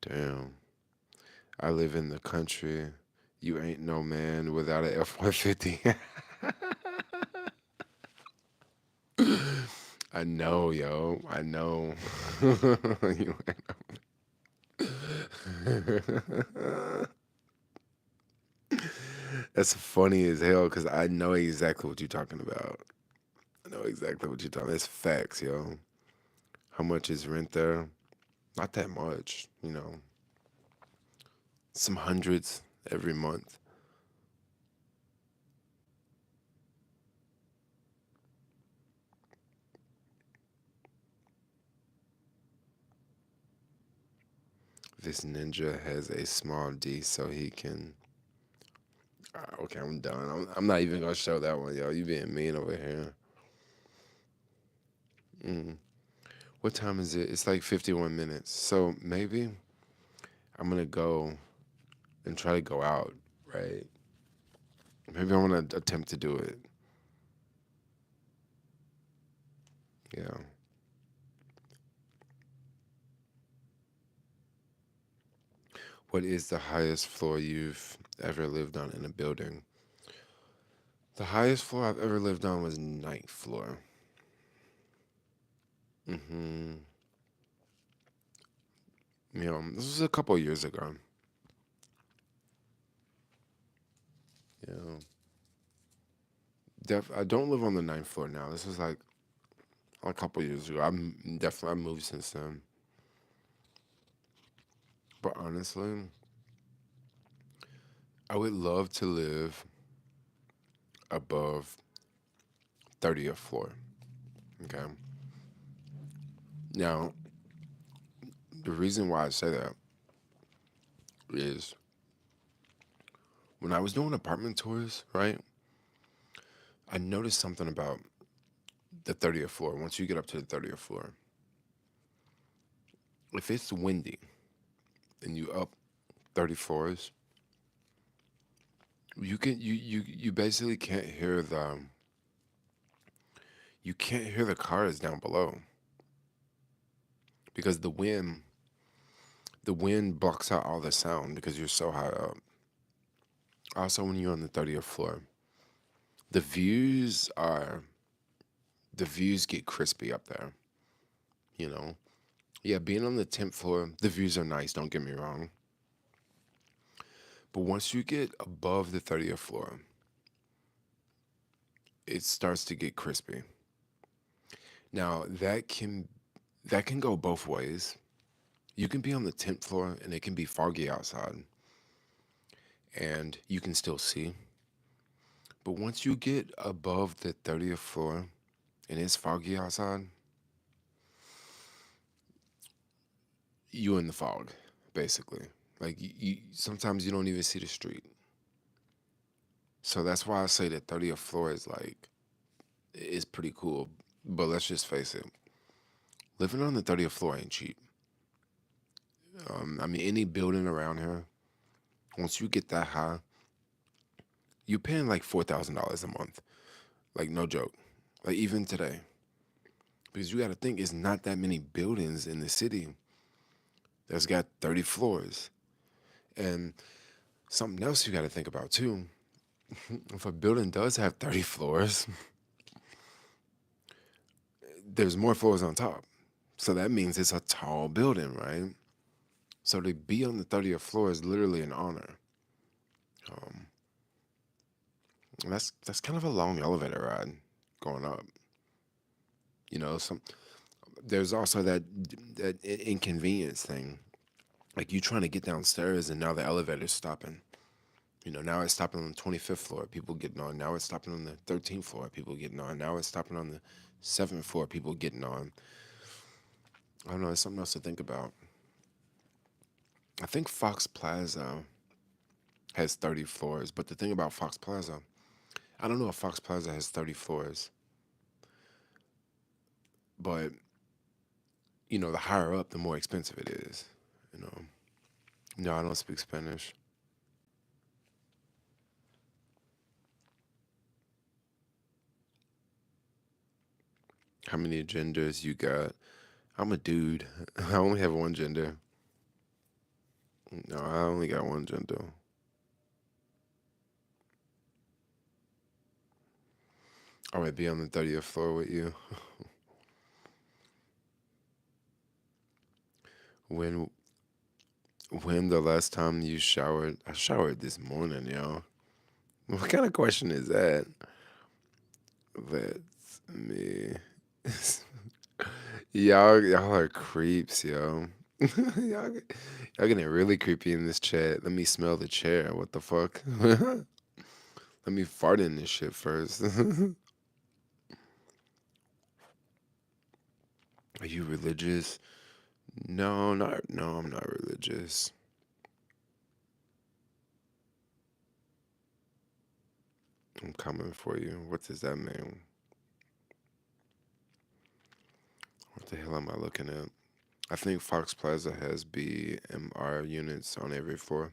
Damn. I live in the country. You ain't no man without a F-150. I know, yo. I know. You That's funny as hell because I know exactly what you're talking about. I know exactly what you're talking. That's facts, yo. How much is rent there? Not that much, some hundreds every month. This ninja has a small D so he can. Okay, I'm done. I'm not even gonna show that one, yo. You being mean over here. Mm. What time is it? It's like 51 minutes. So maybe I'm gonna go and try to go out, right? Maybe I'm gonna attempt to do it. Yeah. What is the highest floor you've ever lived on in a building? The highest floor I've ever lived on was ninth floor. Mm-hmm. This was a couple of years ago. Yeah. I don't live on the ninth floor now. This was like a couple of years ago. I moved since then. But honestly, I would love to live above 30th floor. Okay. Now, the reason why I say that is when I was doing apartment tours, right? I noticed something about the 30th floor. Once you get up to the 30th floor, if it's windy and you up 30 floors, you basically can't hear the cars down below because the wind blocks out all the sound because you're so high up. Also, when you're on the 30th floor, the views are the views get crispy up there. You know, yeah, being on the 10th floor, the views are nice. Don't get me wrong, but once you get above the 30th floor, it starts to get crispy. Now that can go both ways. You can be on the 10th floor and it can be foggy outside, and you can still see. But once you get above the 30th floor and it's foggy outside, you in the fog, basically. Like sometimes you don't even see the street. So that's why I say the 30th floor is pretty cool. But let's just face it, living on the 30th floor ain't cheap. I mean, any building around here, once you get that high, you're paying like $4,000 a month. Like no joke. Like even today, because you got to think it's not that many buildings in the city that's got 30 floors. And something else you got to think about too. If a building does have 30 floors, there's more floors on top. So that means it's a tall building, right? So to be on the 30th floor is literally an honor. Um, that's kind of a long elevator ride going up. Some there's also that inconvenience thing. Like you trying to get downstairs and now the elevator's stopping. Now it's stopping on the 25th floor, people getting on. Now it's stopping on the 13th floor, people getting on. Now it's stopping on the 7th floor, people getting on. I don't know, it's something else to think about. I think Fox Plaza has 30 floors, but the thing about Fox Plaza, I don't know if Fox Plaza has 30 floors, but the higher up, the more expensive it is. You know, no, I don't speak Spanish. How many genders you got? I'm a dude. I only have one gender. No, I only got one gender. I might be on the 30th floor with you. When when the last time you showered? I showered this morning, y'all. What kind of question is that? Let's me. Y'all are creeps, yo. y'all, y'all getting really creepy in this chat. Let me smell the chair. What the fuck? Let me fart in this shit first. Are you religious? No, I'm not religious. I'm coming for you. What does that mean? What the hell am I looking at? I think Fox Plaza has BMR units on every floor.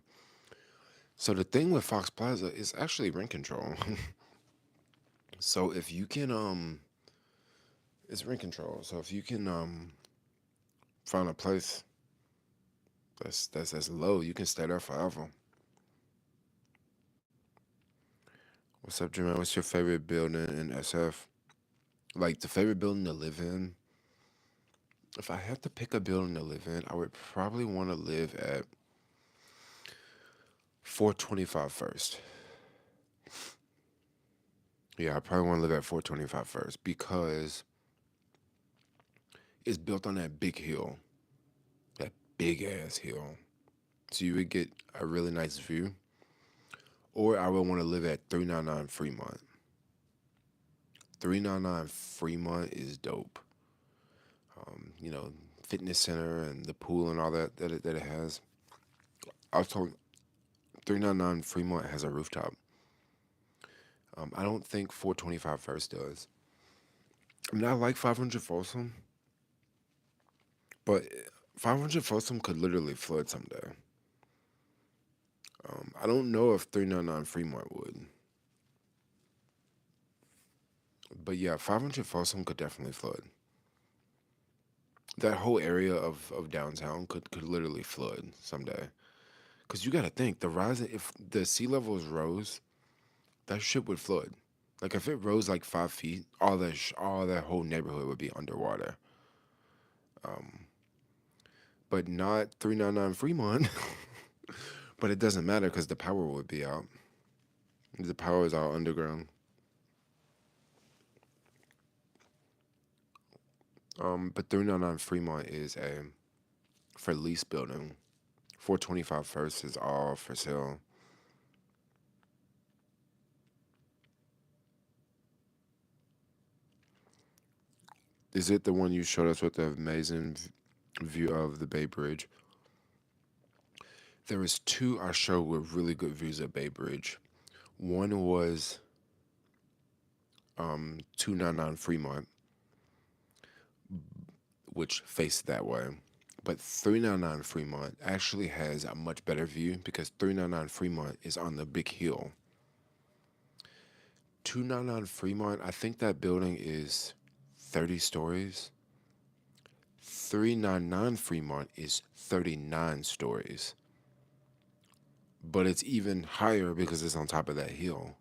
So the thing with Fox Plaza is actually rent control. So if you can it's rent control. So if you can find a place that's low, you can stay there forever. What's up, Jermaine? What's your favorite building in SF? Like the favorite building to live in? If I had to pick a building to live in, I would probably want to live at 425 First. Yeah, I probably want to live at 425 First because it's built on that big hill, that big ass hill. So you would get a really nice view. Or I would want to live at 399 Fremont. 399 Fremont is dope. You know, fitness center and the pool and all that it has. I was told 399 Fremont has a rooftop. I don't think 425 First does. I mean, I like 500 Folsom, but 500 Folsom could literally flood someday. I don't know if 399 Fremont would, but yeah, 500 Folsom could definitely flood. That whole area of downtown could literally flood someday. Cause you gotta think the rising if the sea levels rose, that shit would flood. Like if it rose like 5 feet, all that whole neighborhood would be underwater. Um, but not 399 Fremont. But it doesn't matter because the power would be out. The power is all underground. But 399 Fremont is a for lease building. 425 First is all for sale. Is it the one you showed us with the amazing view of the Bay Bridge? There was two I showed with really good views of Bay Bridge. One was 299 Fremont, which faced that way. But 399 Fremont actually has a much better view because 399 Fremont is on the big hill. 299 Fremont, I think that building is 30 stories. 399 Fremont is 39 stories. But it's even higher because it's on top of that hill.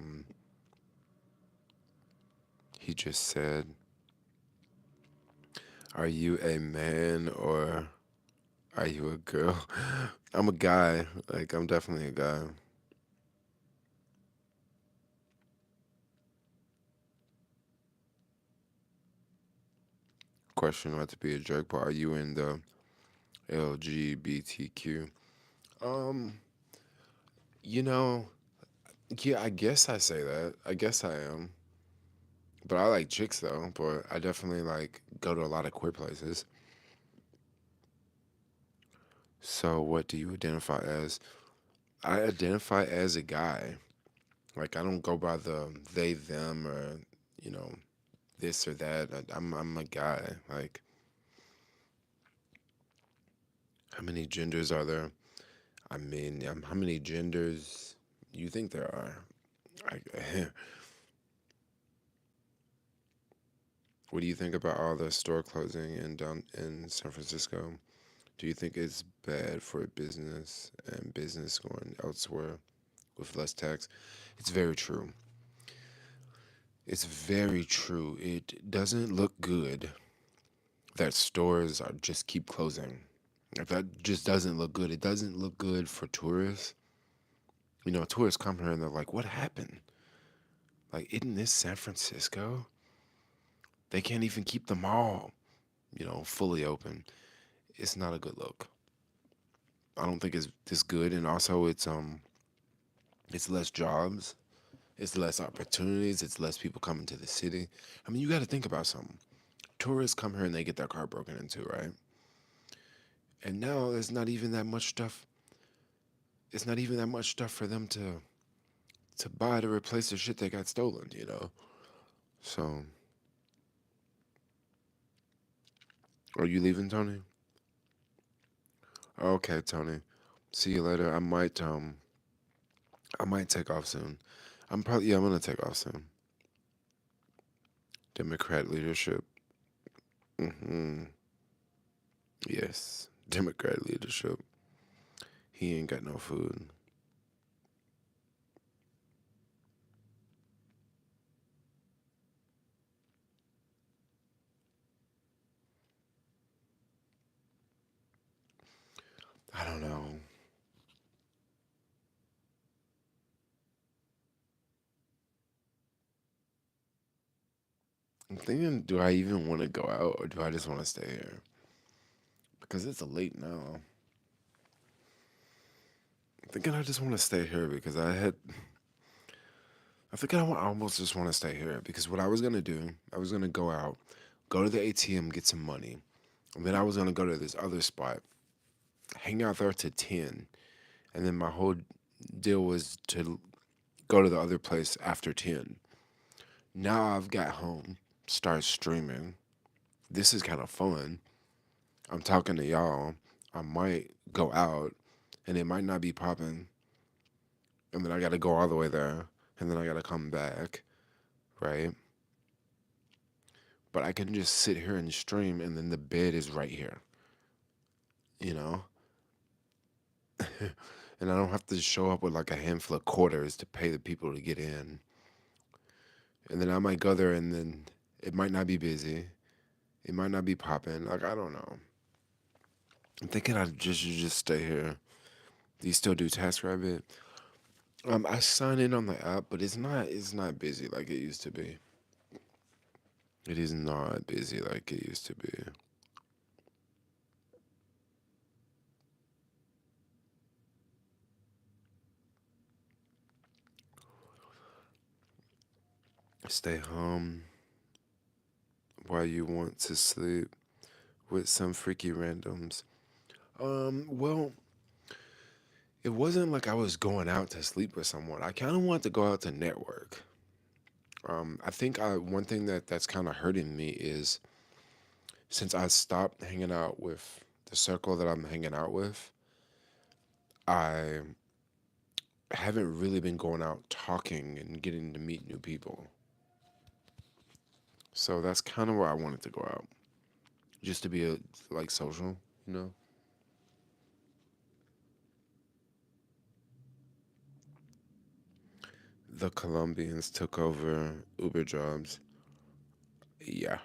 Mm. He just said, are you a man or are you a girl? I'm a guy. Like, I'm definitely a guy. Question not to be a jerk, but are you in the LGBTQ? Um, you know, yeah, I guess I say that. I guess I am. But I like chicks though, but I definitely like go to a lot of queer places. So what do you identify as? I identify as a guy. Like I don't go by the they them or you know this or that. I'm a guy. Like how many genders are there? I mean, how many genders you think there are? I, What do you think about all the store closing in down in San Francisco? Do you think it's bad for business and business going elsewhere with less tax? It's very true. It's very true. It doesn't look good that stores are just keep closing. If that just doesn't look good. It doesn't look good for tourists. Tourists come here and they're like, "What happened? Like, isn't this San Francisco? They can't even keep the mall, fully open." It's not a good look. I don't think it's this good, and also it's less jobs, it's less opportunities, it's less people coming to the city. I mean, you got to think about something. Tourists come here and they get their car broken into, right? And now there's not even that much stuff. It's not even that much stuff for them to buy to replace the shit that got stolen. So, are you leaving, Tony? Okay, Tony. See you later. I might take off soon. I'm gonna take off soon. Democrat leadership. Hmm. Yes, Democrat leadership. He ain't got no food. I don't know. I'm thinking, do I even want to go out or do I just want to stay here? Because it's late now. I'm thinking I just want to stay here because I think I almost just want to stay here because what I was gonna do, I was gonna go out, go to the ATM, get some money, and then I was gonna go to this other spot, hang out there to 10, and then my whole deal was to go to the other place after 10. Now I've got home, start streaming. This is kind of fun. I'm talking to y'all. I might go out, and it might not be popping, and then I gotta go all the way there, and then I gotta come back, right? But I can just sit here and stream, and then the bed is right here, you know? And I don't have to show up with like a handful of quarters to pay the people to get in. And then I might go there, and then it might not be busy. It might not be popping. Like, I don't know. I'm thinking I just should just stay here. Do you still do TaskRabbit? I sign in on the app, but it's not busy like it used to be. It is not busy like it used to be. Stay home while you want to sleep with some freaky randoms. Well, it wasn't like I was going out to sleep with someone. I kind of wanted to go out to network. I think one thing that's kind of hurting me is since I stopped hanging out with the circle that I'm hanging out with, I haven't really been going out talking and getting to meet new people. So that's kind of where I wanted to go out, just to be like social, you know. The Colombians took over Uber jobs. Yeah,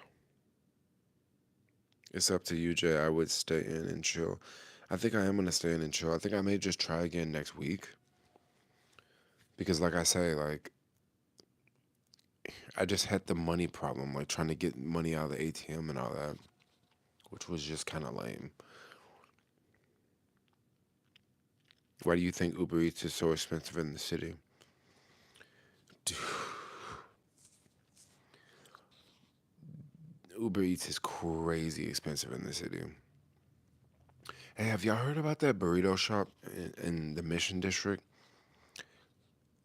it's up to you, Jay. I would stay in and chill. I think I am gonna stay in and chill. I think I may just try again next week because, like I say, like I just had the money problem, like trying to get money out of the ATM and all that, which was just kind of lame. Why do you think Uber Eats is so expensive in the city? Dude, Uber Eats is crazy expensive in the city. Hey, have y'all heard about that burrito shop in the Mission District?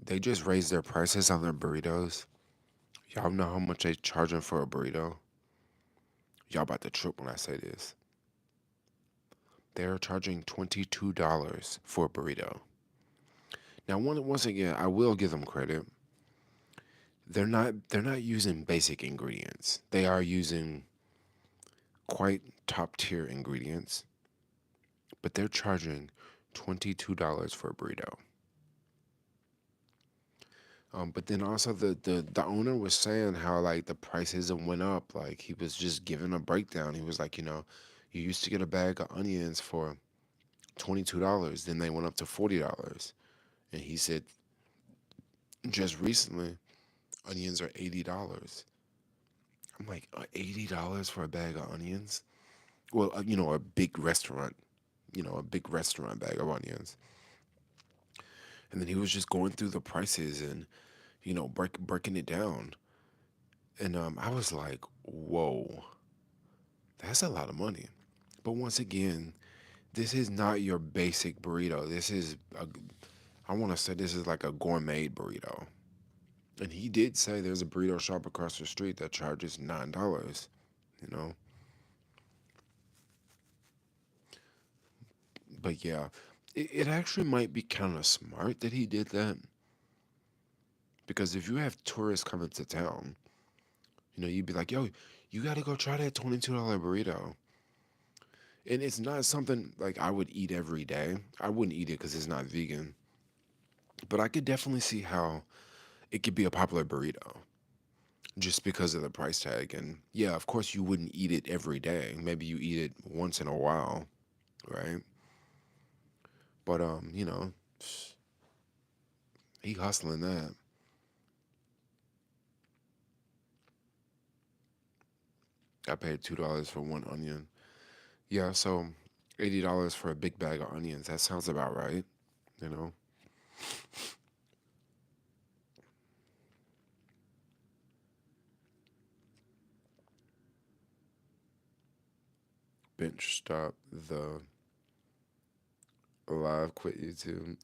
They just raised their prices on their burritos. Y'all know how much they charging for a burrito? Y'all about to trip when I say this. They're charging $22 for a burrito. Now, once again, I will give them credit. they're not using basic ingredients. They are using quite top tier ingredients, but they're charging $22 for a burrito. But then also the owner was saying how like the prices have went up. Like he was just giving a breakdown. He was like, you used to get a bag of onions for $22, then they went up to $40. And he said just recently onions are $80. I'm like, $80 for a bag of onions? Well, a big restaurant, a big restaurant bag of onions. And then he was just going through the prices and breaking it down. And I was like, whoa, that's a lot of money. But once again, this is not your basic burrito. I want to say this is like a gourmet burrito. And he did say there's a burrito shop across the street that charges $9, you know? But yeah, it actually might be kind of smart that he did that because if you have tourists coming to town, you'd be like, yo, you got to go try that $22 burrito. And it's not something like I would eat every day. I wouldn't eat it because it's not vegan. But I could definitely see how it could be a popular burrito just because of the price tag. And yeah, of course, you wouldn't eat it every day. Maybe you eat it once in a while, right? But, he hustling that. I paid $2 for one onion. Yeah, so $80 for a big bag of onions. That sounds about right, you know? Bench stop the live, quit YouTube.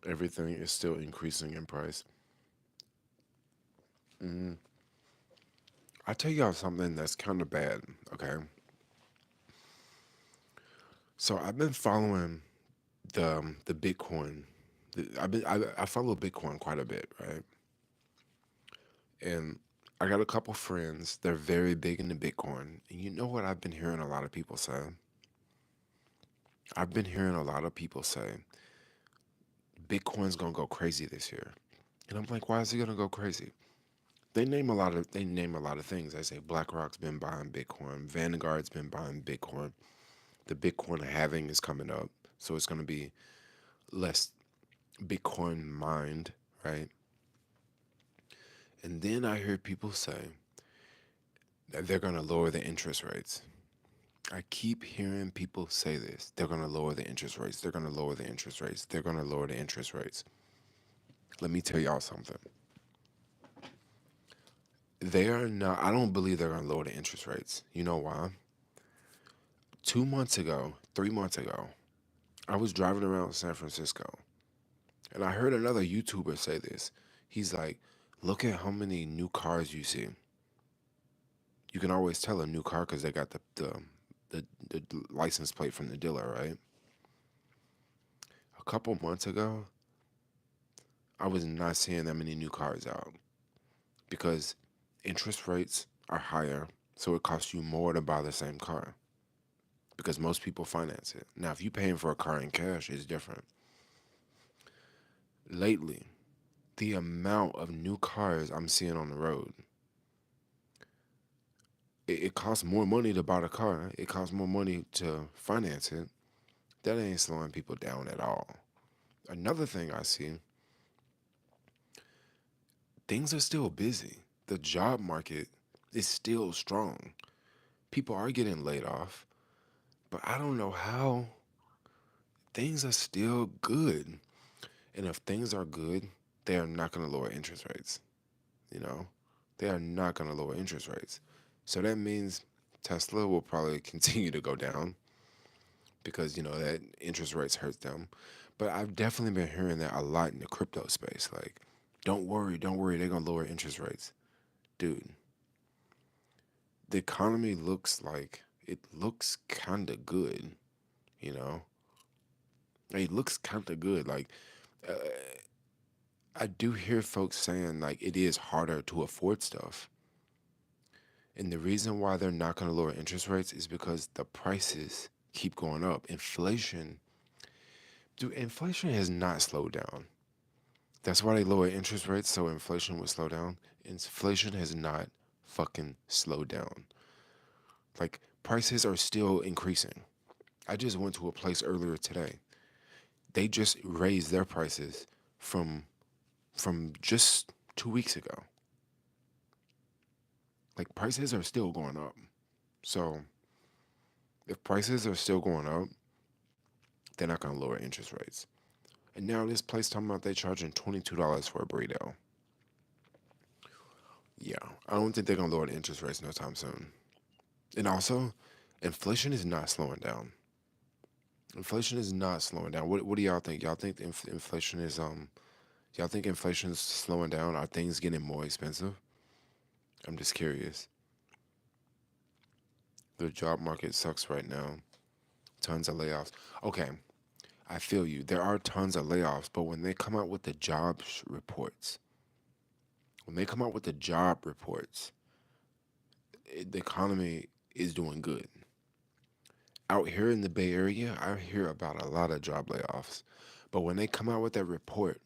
Everything is still increasing in price. Mm. I tell y'all something that's kind of bad, okay? So I've been following the Bitcoin. I follow Bitcoin quite a bit, right? And I got a couple friends. They're very big into Bitcoin. And you know what I've been hearing a lot of people say? I've been hearing a lot of people say Bitcoin's gonna go crazy this year. And I'm like, why is it gonna go crazy? They name a lot of things. They say BlackRock's been buying Bitcoin, Vanguard's been buying Bitcoin. The Bitcoin halving is coming up, so it's gonna be less Bitcoin mined, right? And then I hear people say that they're gonna lower the interest rates. I keep hearing people say this. They're gonna lower the interest rates. They're gonna lower the interest rates. They're gonna lower the interest rates. Let me tell y'all something. They are not. I don't believe they're gonna lower the interest rates. You know why? 2 months ago, 3 months ago, I was driving around San Francisco and I heard another YouTuber say this. He's like, look at how many new cars you see. You can always tell a new car because they got the license plate from the dealer, right? A couple months ago, I was not seeing that many new cars out because interest rates are higher, so it costs you more to buy the same car because most people finance it. Now, if you're paying for a car in cash, it's different. Lately, the amount of new cars I'm seeing on the road, it costs more money to buy the car. It costs more money to finance it. That ain't slowing people down at all. Another thing I see, things are still busy. The job market is still strong. People are getting laid off, but I don't know how things are still good. And if things are good, they are not going to lower interest rates. You know, they are not going to lower interest rates. So that means Tesla will probably continue to go down because, that interest rates hurt them. But I've definitely been hearing that a lot in the crypto space. Like, don't worry, they're going to lower interest rates. Dude, the economy looks kind of good, you know? It looks kind of good. Like, uh, I do hear folks saying like it is harder to afford stuff. And the reason why they're not going to lower interest rates is because the prices keep going up. Inflation has not slowed down. That's why they lower interest rates so inflation would slow down. Inflation has not fucking slowed down. Like prices are still increasing. I just went to a place earlier today. They just raised their prices from just 2 weeks ago. Like prices are still going up. So if prices are still going up, they're not gonna lower interest rates. And now this place talking about they charging $22 for a burrito. Yeah, I don't think they're gonna lower the interest rates no time soon. And also, inflation is not slowing down. Inflation is not slowing down. What do y'all think? Y'all think inflation is y'all think inflation is slowing down? Are things getting more expensive? I'm just curious. The job market sucks right now. Tons of layoffs. Okay, I feel you. There are tons of layoffs, but when they come out with the jobs reports, when they come out with the job reports, the economy is doing good. Out here in the Bay Area, I hear about a lot of job layoffs. But when they come out with that report,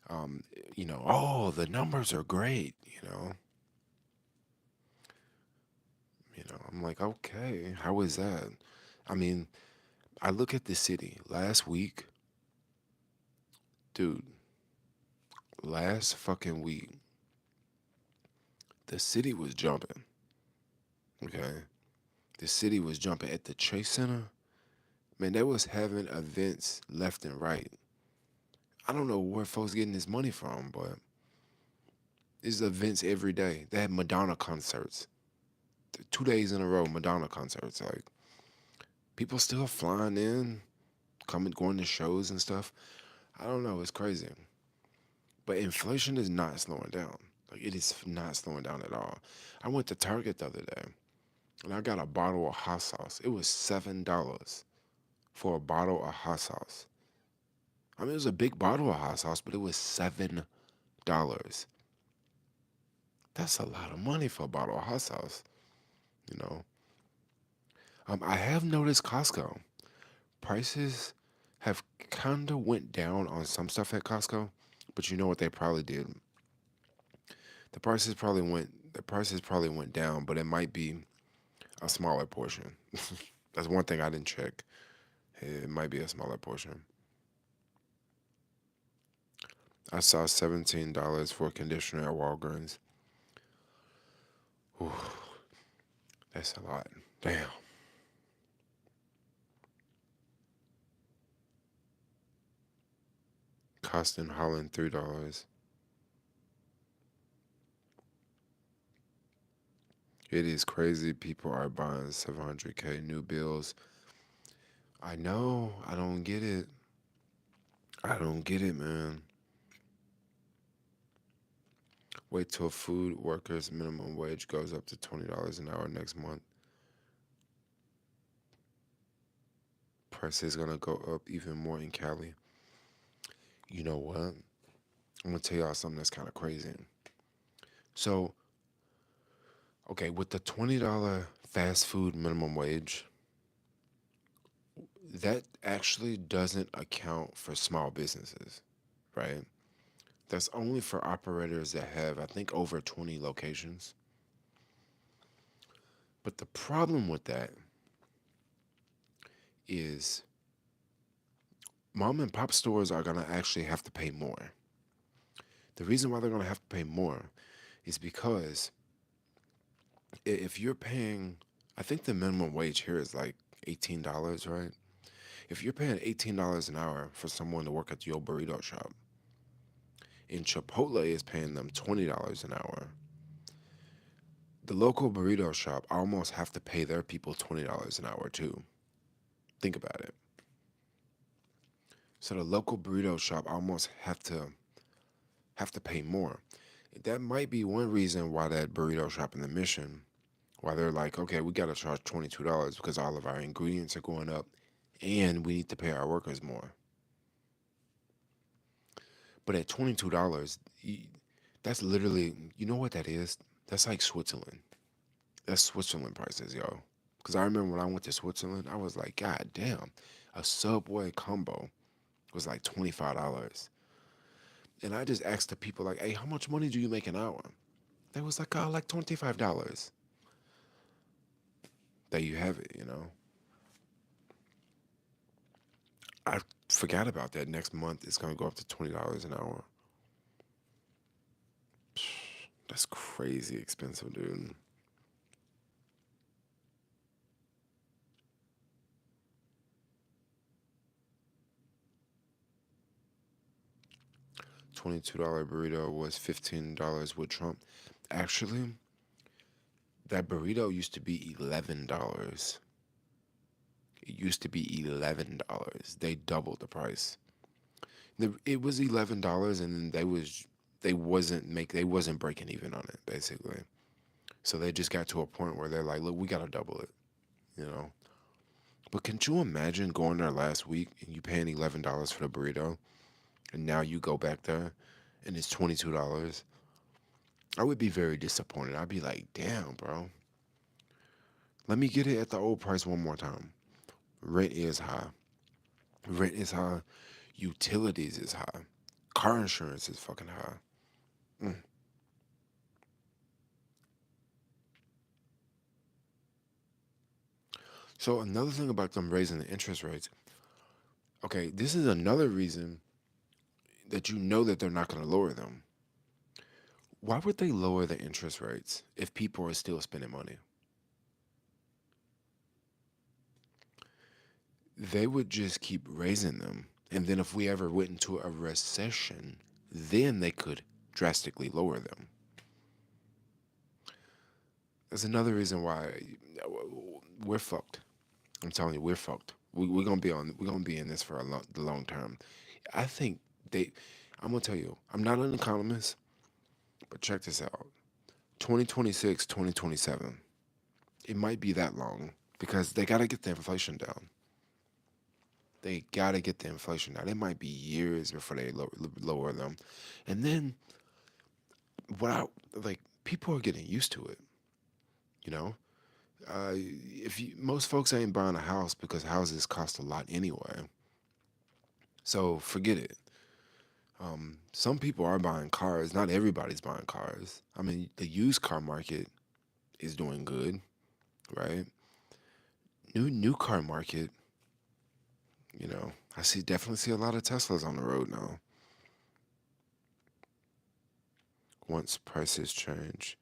um, oh, the numbers are great, I'm like, okay, how is that? I mean, I look at the city last week, dude, last fucking week, the city was jumping, okay? The city was jumping at the Chase Center. Man, they was having events left and right. I don't know where folks getting this money from, but there's events every day. They had Madonna concerts, 2 days in a row. Madonna concerts. Like people still flying in, coming, going to shows and stuff. I don't know. It's crazy. But inflation is not slowing down. Like it is not slowing down at all. I went to Target the other day and I got a bottle of hot sauce. It was $7 for a bottle of hot sauce. I mean, it was a big bottle of hot sauce, but it was $7. That's a lot of money for a bottle of hot sauce, you know. I have noticed Costco prices have kind of went down on some stuff at Costco, but you know what they probably did? The prices probably went down, but it might be a smaller portion. That's one thing I didn't check. It might be a smaller portion. I saw $17 for conditioner at Walgreens. Ooh, that's a lot. Damn. Costing Holland $3. It is crazy. People are buying 700K new bills. I know. I don't get it. I don't get it, man. Wait till food workers' minimum wage goes up to $20 an hour next month. Price is gonna go up even more in Cali. You know what? I'm gonna tell y'all something that's kind of crazy. So, okay, with the $20 fast food minimum wage, that actually doesn't account for small businesses, right? That's only for operators that have, I think, over 20 locations. But the problem with that is mom and pop stores are going to actually have to pay more. The reason why they're going to have to pay more is because if you're paying, I think the minimum wage here is like $18, right? If you're paying $18 an hour for someone to work at your burrito shop, and Chipotle is paying them $20 an hour, the local burrito shop almost have to pay their people $20 an hour too. Think about it. So the local burrito shop almost have to pay more. That might be one reason why that burrito shop in the Mission, why they're like, okay, we gotta charge $22 because all of our ingredients are going up, and we need to pay our workers more. But at $22, that's literally, you know what that is? That's like Switzerland. That's Switzerland prices, yo. Because I remember when I went to Switzerland, I was like, God damn, a Subway combo was like $25. And I just asked the people, like, hey, how much money do you make an hour? They was like $25. There you have it, you know. I forgot about that. Next month, it's going to go up to $20 an hour. That's crazy expensive, dude. $22 burrito was $15 with Trump. Actually, that burrito used to be $11. It used to be $11. They doubled the price. It was $11, and then they wasn't breaking even on it basically. So they just got to a point where they're like, look, we gotta double it, you know. But can you imagine going there last week and you paying $11 for the burrito, and now you go back there and it's $22? I would be very disappointed. I'd be like, damn, bro. Let me get it at the old price one more time. Rent is high. Rent is high. Utilities is high. Car insurance is fucking high. Mm. So another thing about them raising the interest rates, okay, this is another reason that you know that they're not going to lower them. Why would they lower the interest rates if people are still spending money? They would just keep raising them. And then if we ever went into a recession, then they could drastically lower them. That's another reason why we're fucked. I'm telling you, we're fucked. We're gonna be in this for the long term. I think they. I'm gonna tell you, I'm not an economist, but check this out. 2026, 2027. It might be that long because they got to get the inflation down. They got to get the inflation down. It might be years before they lower them. And then what I like, people are getting used to it, you know? If you, most folks ain't buying a house because houses cost a lot anyway. So forget it. Some people are buying cars. Not everybody's buying cars. I mean, the used car market is doing good, right? New car market, I definitely see a lot of Teslas on the road now. Once prices change,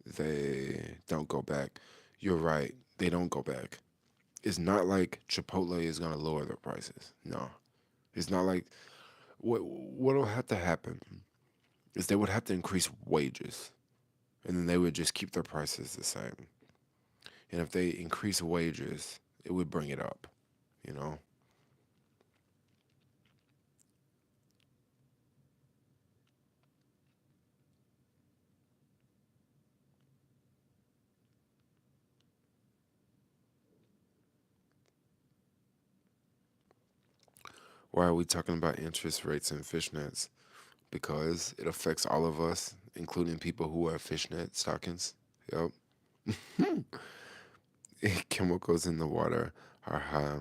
they don't go back. You're right. They don't go back. It's not like Chipotle is gonna lower their prices. No, it's not like what'll have to happen is they would have to increase wages, and then they would just keep their prices the same. And if they increase wages, it would bring it up. You know. Why are we talking about interest rates and fishnets? Because it affects all of us, including people who wear fishnet stockings. Yep. Chemicals in the water are high.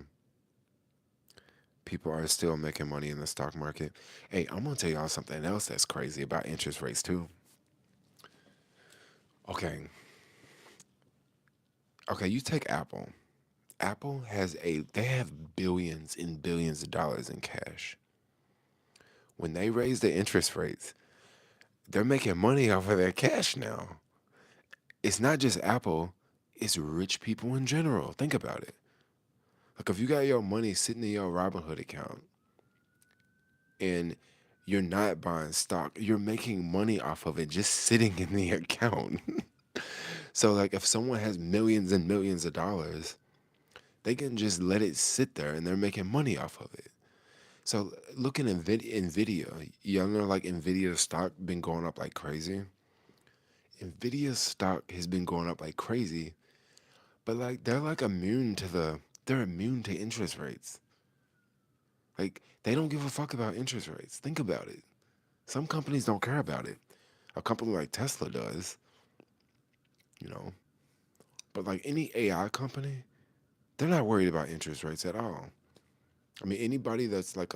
People are still making money in the stock market. Hey, I'm gonna tell y'all something else that's crazy about interest rates too. Okay, okay, you take Apple. Apple they have billions and billions of dollars in cash. When they raise the interest rates, they're making money off of their cash now. It's not just Apple, it's rich people in general. Think about it. Like if you got your money sitting in your Robinhood account and you're not buying stock, you're making money off of it just sitting in the account. So like if someone has millions and millions of dollars, they can just let it sit there and they're making money off of it. So looking at Nvidia, y'all know like Nvidia's stock been going up like crazy. Nvidia's stock has been going up like crazy, but like they're immune to interest rates. Like, they don't give a fuck about interest rates. Think about it. Some companies don't care about it. A company like Tesla does, you know. But like any AI company, they're not worried about interest rates at all. I mean, anybody that's like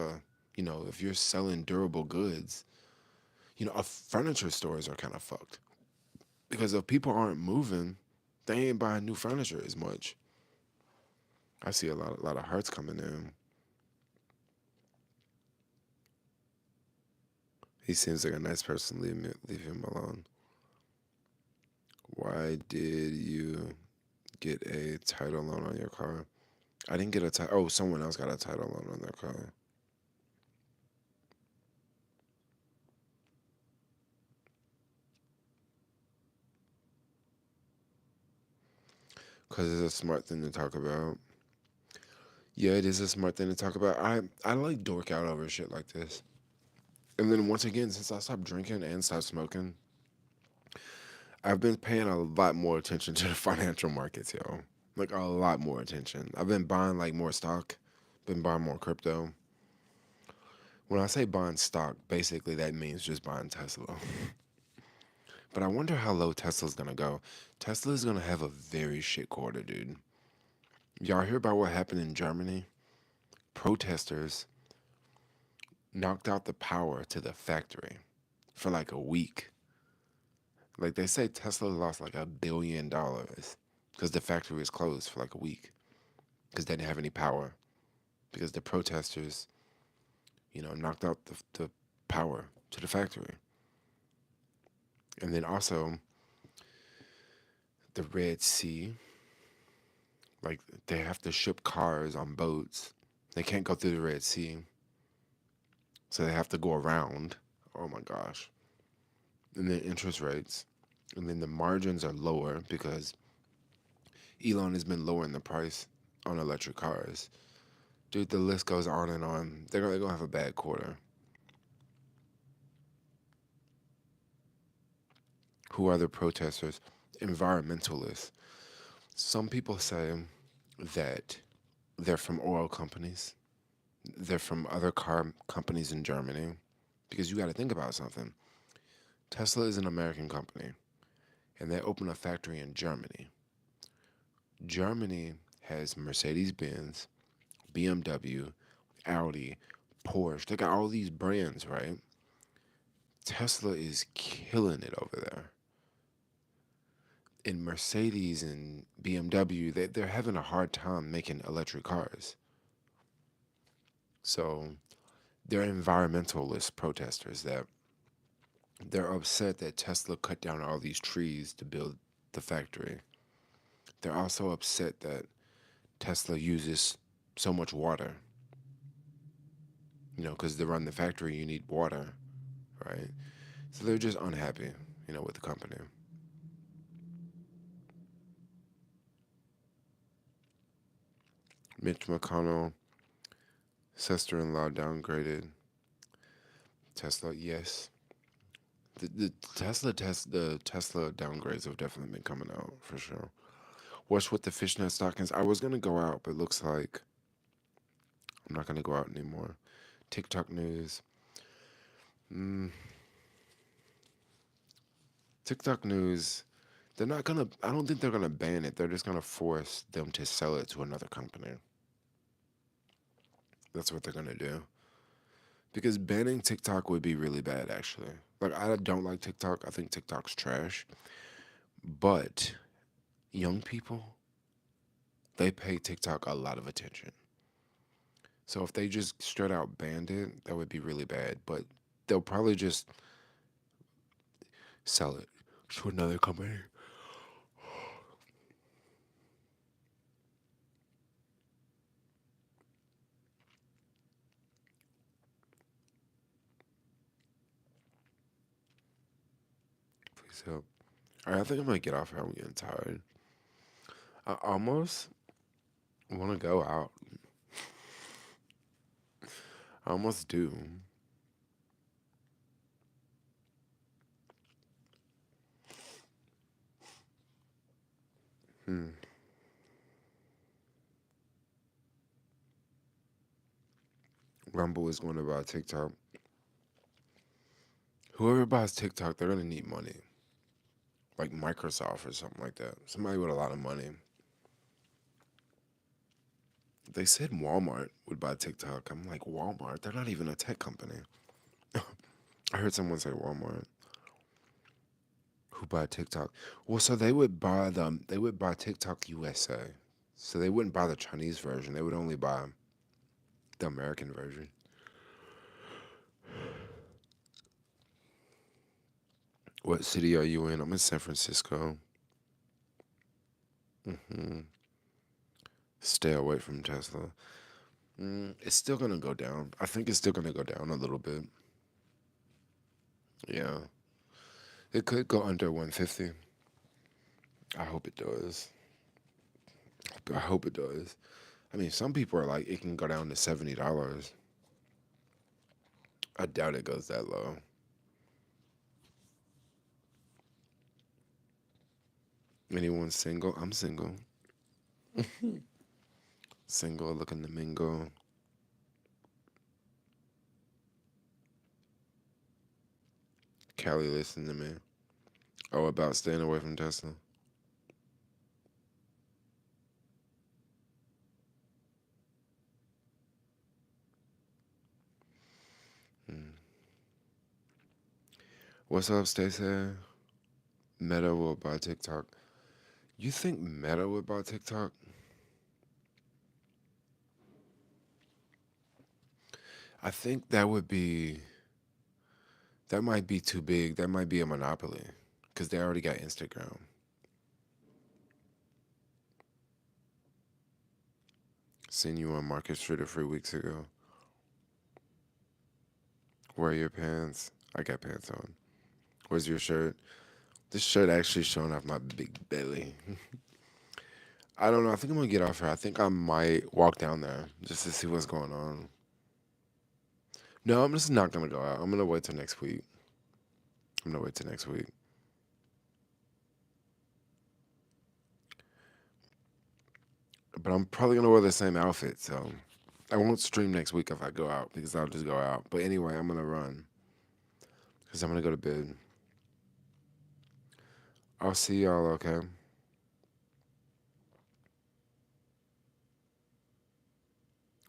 if you're selling durable goods, furniture stores are kind of fucked because if people aren't moving, they ain't buying new furniture as much. I see a lot of hearts coming in. He seems like a nice person. Leave him alone. Why did you get a title loan on your car? I didn't get a title. Oh, someone else got a title loan on their car. Because it's a smart thing to talk about. Yeah, it is a smart thing to talk about. I like dork out over shit like this. And then once again, since I stopped drinking and stopped smoking, I've been paying a lot more attention to the financial markets, yo. Like a lot more attention. I've been buying like more stock, been buying more crypto. When I say buying stock, basically that means just buying Tesla. But I wonder how low Tesla's gonna go. Tesla's gonna have a very shit quarter, dude. Y'all hear about what happened in Germany? Protesters knocked out the power to the factory for like a week. Like they say Tesla lost like $1 billion because the factory was closed for like a week because they didn't have any power because the protesters, knocked out the power to the factory. And then also the Red Sea, like they have to ship cars on boats. They can't go through the Red Sea, so they have to go around. Oh my gosh. And then interest rates. And then the margins are lower because Elon has been lowering the price on electric cars. Dude, the list goes on and on. They're gonna have a bad quarter. Who are the protesters? Environmentalists. Some people say that they're from oil companies. They're from other car companies in Germany. Because you got to think about something. Tesla is an American company, and they open a factory in Germany. Germany has Mercedes Benz, BMW, Audi, Porsche. They got all these brands, right? Tesla is killing it over there. And Mercedes and BMW, they're having a hard time making electric cars. So they're environmentalist protesters that they're upset that Tesla cut down all these trees to build the factory. They're also upset that Tesla uses so much water. Because to run the factory, you need water, right? So they're just unhappy, with the company. Mitch McConnell, sister-in-law downgraded. Tesla, yes. The Tesla downgrades have definitely been coming out for sure. What's with the fishnet stockings? I was gonna go out, but it looks like I'm not gonna go out anymore. TikTok news. Mm, TikTok news. They're not gonna. I don't think they're gonna ban it. They're just gonna force them to sell it to another company. That's what they're gonna do. Because banning TikTok would be really bad, actually. Like I don't like TikTok. I think TikTok's trash. But young people, they pay TikTok a lot of attention. So if they just straight out banned it, that would be really bad. But they'll probably just sell it to another company. Please help. All right, I think I'm gonna get off here. I'm getting tired. I almost want to go out. I almost do. Hmm. Rumble is going to buy TikTok. Whoever buys TikTok, they're going to need money. Like Microsoft or something like that. Somebody with a lot of money. They said Walmart would buy TikTok. I'm like, Walmart? They're not even a tech company. I heard someone say Walmart who buy TikTok. Well, so they would buy TikTok USA. So they wouldn't buy the Chinese version. They would only buy the American version. What city are you in? I'm in San Francisco. hmm Stay away from Tesla. It's still gonna go down. I think it's still gonna go down a little bit. Yeah, it could go under 150. I hope it does. I hope it does. I mean, some people are like, it can go down to $70. I doubt it goes that low. Anyone single? I'm single. Single, looking to mingle. Callie, listen to me. Oh, about staying away from Tesla. Hmm. What's up, Stacey? Meta will buy TikTok. You think Meta would buy TikTok? I think that might be too big. That might be a monopoly because they already got Instagram. Seen you on Market Street a few weeks ago. Wear your pants. I got pants on. Where's your shirt? This shirt actually showing off my big belly. I don't know. I think I'm gonna get off here. I think I might walk down there just to see what's going on. No, I'm just not gonna go out. I'm gonna wait till next week. I'm gonna wait till next week. But I'm probably gonna wear the same outfit, so I won't stream next week if I go out because I'll just go out. But anyway, I'm gonna run because I'm gonna go to bed. I'll see y'all. Okay.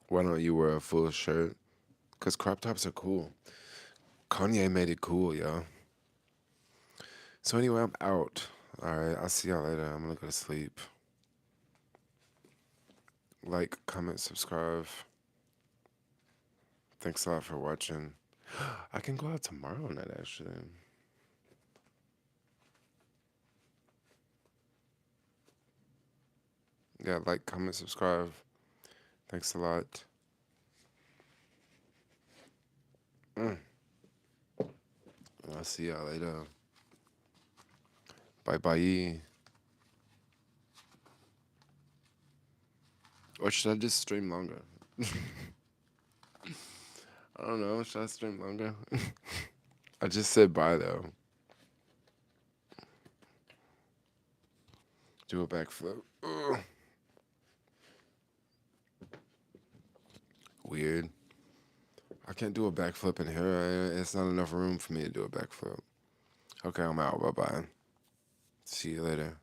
Why don't you wear a full shirt? Cause crop tops are cool. Kanye made it cool, yo. So anyway, I'm out. All right. I'll see y'all later. I'm gonna go to sleep. Like, comment, subscribe. Thanks a lot for watching. I can go out tomorrow night, actually. Yeah, like, comment, subscribe. Thanks a lot. Mm. I'll see y'all later. Bye bye. Or should I just stream longer? I don't know. Should I stream longer? I just said bye, though. Do a backflip. Ugh. Weird. I can't do a backflip in here. It's not enough room for me to do a backflip. Okay, I'm out. Bye bye. See you later.